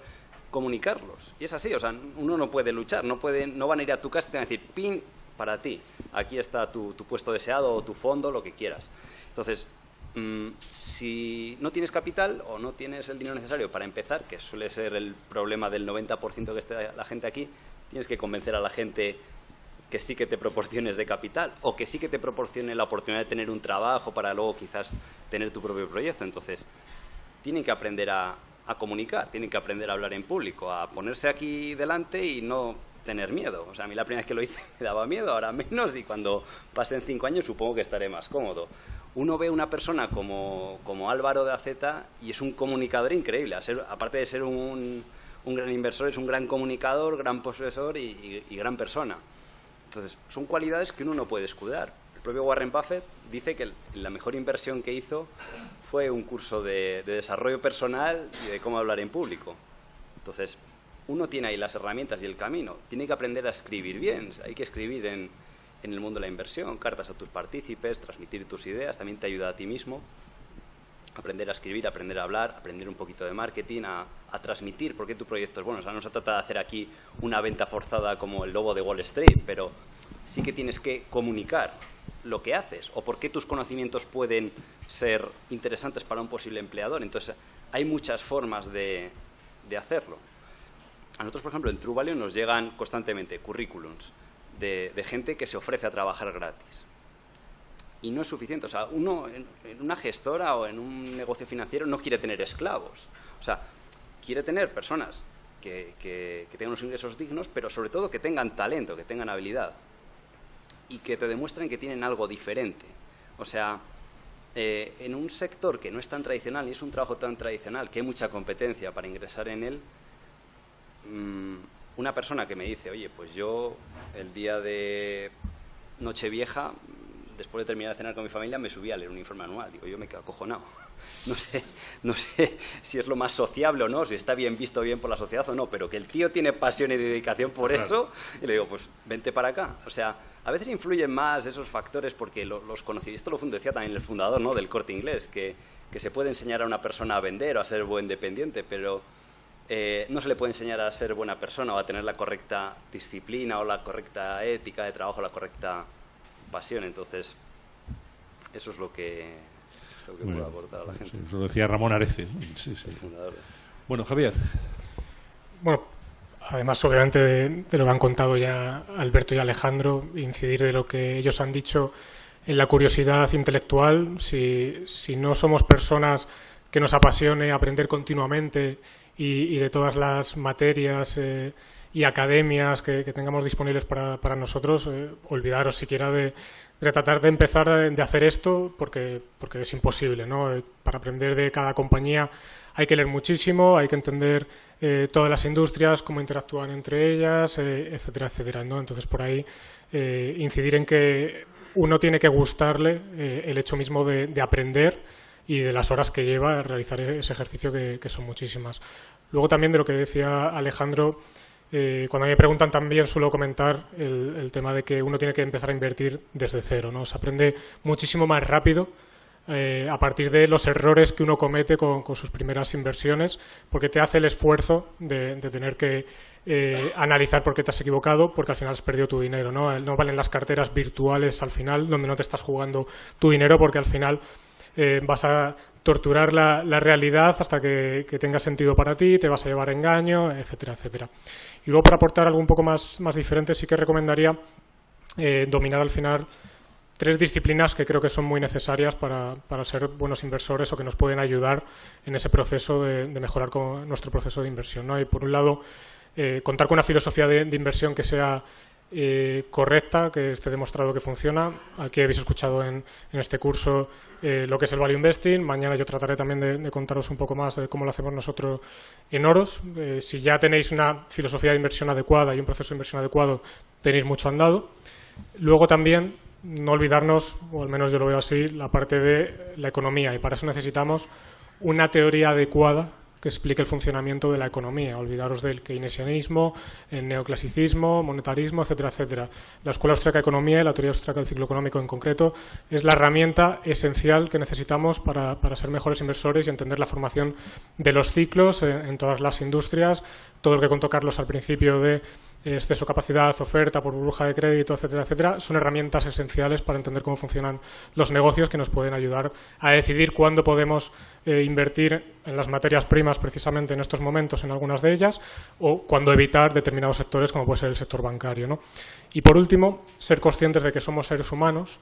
comunicarlos. Y es así, o sea, uno no puede luchar, no van a ir a tu casa y te van a decir: pin, para ti, aquí está tu puesto deseado o tu fondo, lo que quieras. Entonces, si no tienes capital o no tienes el dinero necesario para empezar, que suele ser el problema del 90% que está la gente aquí, tienes que convencer a la gente que sí que te proporciones de capital o que sí que te proporcione la oportunidad de tener un trabajo para luego quizás tener tu propio proyecto. Entonces, tienen que aprender a comunicar, tienen que aprender a hablar en público, a ponerse aquí delante y no tener miedo. O sea, a mí la primera vez que lo hice me daba miedo, ahora menos, y cuando pasen 5 años supongo que estaré más cómodo. Uno ve una persona como Álvaro de AZ y es un comunicador increíble. Aparte de ser un gran inversor, es un gran comunicador, gran profesor y gran persona. Entonces, son cualidades que uno no puede escudar. El propio Warren Buffett dice que la mejor inversión que hizo fue un curso de desarrollo personal y de cómo hablar en público. Entonces, uno tiene ahí las herramientas y el camino. Tiene que aprender a escribir bien. Hay que escribir en el mundo de la inversión, cartas a tus partícipes, transmitir tus ideas, también te ayuda a ti mismo. Aprender a escribir, aprender a hablar, aprender un poquito de marketing, a transmitir por qué tu proyecto es bueno. O sea, no se trata de hacer aquí una venta forzada como el lobo de Wall Street, pero sí que tienes que comunicar lo que haces o por qué tus conocimientos pueden ser interesantes para un posible empleador. Entonces, hay muchas formas de hacerlo. A nosotros, por ejemplo, en True Value nos llegan constantemente currículums de gente que se ofrece a trabajar gratis. Y no es suficiente. O sea, uno en una gestora o en un negocio financiero no quiere tener esclavos. O sea, quiere tener personas que tengan unos ingresos dignos, pero sobre todo que tengan talento, que tengan habilidad. Y que te demuestren que tienen algo diferente. O sea, en un sector que no es tan tradicional y es un trabajo tan tradicional, que hay mucha competencia para ingresar en él, una persona que me dice: oye, pues yo el día de Nochevieja después de terminar de cenar con mi familia, me subí a leer un informe anual. Digo, yo me quedo acojonado. No sé si es lo más sociable o no, si está bien visto bien por la sociedad o no, pero que el tío tiene pasión y dedicación por eso, y le digo, pues vente para acá. O sea, a veces influyen más esos factores porque los conocí. Esto lo decía también el fundador, ¿no?, del Corte Inglés, que se puede enseñar a una persona a vender o a ser buen dependiente, pero no se le puede enseñar a ser buena persona o a tener la correcta disciplina o la correcta ética de trabajo, la correcta pasión. Entonces, eso es lo que puedo aportar a la gente. Sí, eso lo decía Ramón Arece. Sí. Bueno, Javier. Bueno, además, obviamente, de lo que han contado ya Alberto y Alejandro, incidir de lo que ellos han dicho en la curiosidad intelectual. Si no somos personas que nos apasione aprender continuamente y de todas las materias y academias que tengamos disponibles para nosotros, olvidaros siquiera de tratar de empezar de hacer esto porque es imposible, ¿no? Para aprender de cada compañía hay que leer muchísimo, hay que entender todas las industrias, cómo interactúan entre ellas, etcétera, etcétera, ¿no? Entonces, por ahí incidir en que uno tiene que gustarle el hecho mismo de aprender y de las horas que lleva a realizar ese ejercicio, que son muchísimas. Luego también de lo que decía Alejandro, cuando me preguntan también suelo comentar el tema de que uno tiene que empezar a invertir desde cero, ¿no? Se aprende muchísimo más rápido a partir de los errores que uno comete con sus primeras inversiones, porque te hace el esfuerzo de tener que analizar por qué te has equivocado, porque al final has perdido tu dinero, ¿no? No valen las carteras virtuales al final, donde no te estás jugando tu dinero, porque al final vas a torturar la realidad hasta que tenga sentido para ti, te vas a llevar engaño, etcétera, etcétera. Y luego, para aportar algo un poco más diferente, sí que recomendaría dominar al final 3 disciplinas que creo que son muy necesarias para ser buenos inversores o que nos pueden ayudar en ese proceso de mejorar con nuestro proceso de inversión, ¿no? Y por un lado, contar con una filosofía de inversión que sea correcta, que esté demostrado que funciona. Aquí habéis escuchado en este curso lo que es el Value Investing. Mañana yo trataré también de contaros un poco más de cómo lo hacemos nosotros en Oros. Si ya tenéis una filosofía de inversión adecuada y un proceso de inversión adecuado, tenéis mucho andado. Luego también, no olvidarnos, o al menos yo lo veo así, la parte de la economía, y para eso necesitamos una teoría adecuada que explique el funcionamiento de la economía. Olvidaros del keynesianismo, el neoclasicismo, monetarismo, etcétera, etcétera. La Escuela Austriaca de Economía y la teoría austriaca del ciclo económico en concreto es la herramienta esencial que necesitamos para ser mejores inversores y entender la formación de los ciclos en todas las industrias. Todo lo que contó Carlos al principio de exceso, capacidad, oferta por burbuja de crédito, etcétera, etcétera, son herramientas esenciales para entender cómo funcionan los negocios, que nos pueden ayudar a decidir cuándo podemos invertir en las materias primas precisamente en estos momentos, en algunas de ellas, o cuándo evitar determinados sectores, como puede ser el sector bancario, ¿no? Y por último, ser conscientes de que somos seres humanos,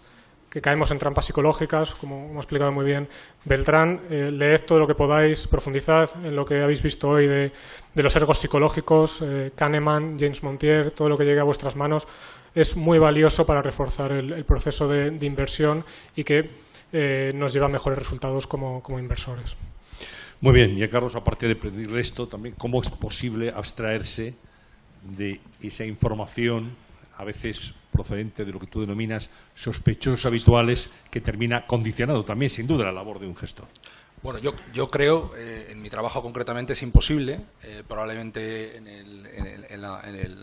que caemos en trampas psicológicas, como ha explicado muy bien Beltrán. Leed todo lo que podáis, profundizad en lo que habéis visto hoy de los sesgos psicológicos, Kahneman, James Montier, todo lo que llegue a vuestras manos es muy valioso para reforzar el proceso de inversión y que nos lleva a mejores resultados como inversores. Muy bien, y a Carlos, aparte de pedirle esto, también, ¿cómo es posible abstraerse de esa información, a veces procedente de lo que tú denominas sospechosos habituales, que termina condicionado también, sin duda, la labor de un gestor? Bueno, yo creo, en mi trabajo concretamente es imposible, probablemente en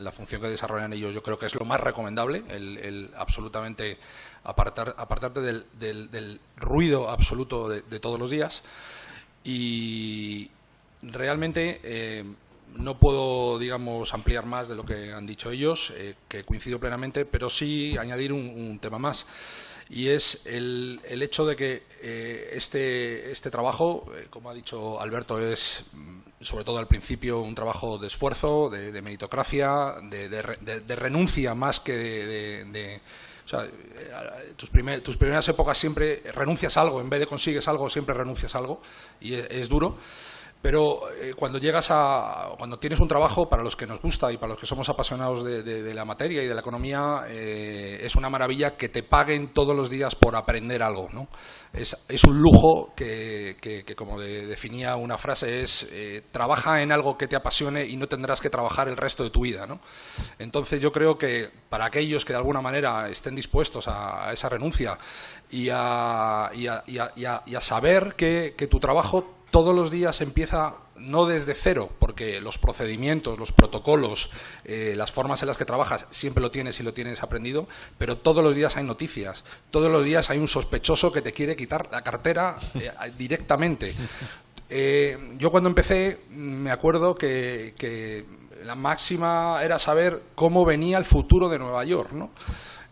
la función que desarrollan ellos yo creo que es lo más recomendable, el absolutamente apartarte del ruido absoluto de todos los días, y realmente no puedo, digamos, ampliar más de lo que han dicho ellos, que coincido plenamente, pero sí añadir un tema más. Y es el hecho de que este trabajo, como ha dicho Alberto, es sobre todo al principio un trabajo de esfuerzo, de meritocracia, de renuncia más que o sea, tus primeras épocas siempre renuncias a algo, en vez de consigues algo siempre renuncias a algo, y es duro. Pero cuando tienes un trabajo, para los que nos gusta y para los que somos apasionados de la materia y de la economía, es una maravilla que te paguen todos los días por aprender algo, ¿no? Es un lujo que como definía una frase, trabaja en algo que te apasione y no tendrás que trabajar el resto de tu vida, ¿no? Entonces yo creo que para aquellos que de alguna manera estén dispuestos a esa renuncia y a saber que tu trabajo todos los días empieza no desde cero, porque los procedimientos, los protocolos, las formas en las que trabajas siempre lo tienes y lo tienes aprendido, pero todos los días hay noticias, todos los días hay un sospechoso que te quiere quitar la cartera directamente. Yo cuando empecé me acuerdo que la máxima era saber cómo venía el futuro de Nueva York, ¿no?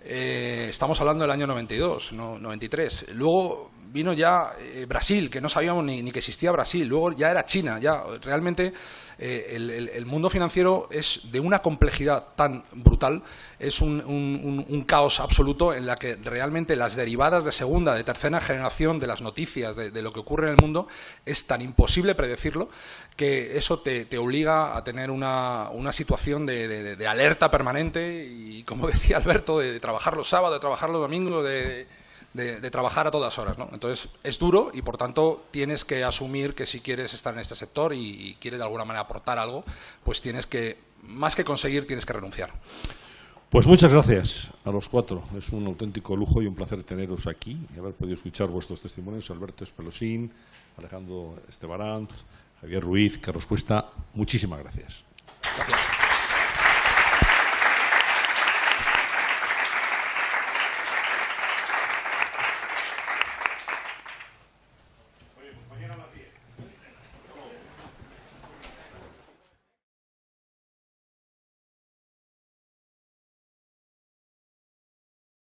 Estamos hablando del año 92, no 93. Luego vino ya Brasil, que no sabíamos ni que existía Brasil. Luego ya era China. Ya realmente el mundo financiero es de una complejidad tan brutal, es un caos absoluto en la que realmente las derivadas de segunda, de tercera generación de las noticias, de lo que ocurre en el mundo, es tan imposible predecirlo que eso te obliga a tener una situación de alerta permanente y, como decía Alberto, de trabajar los sábados, de trabajar los domingos, de trabajar a todas horas, ¿no? Entonces es duro y por tanto tienes que asumir que si quieres estar en este sector y quieres de alguna manera aportar algo, pues tienes que, más que conseguir, tienes que renunciar. Pues muchas gracias a los cuatro. Es un auténtico lujo y un placer teneros aquí y haber podido escuchar vuestros testimonios. Alberto Espelosín, Alejandro Estebaranz, Javier Ruiz, Carlos Cuesta. Muchísimas gracias.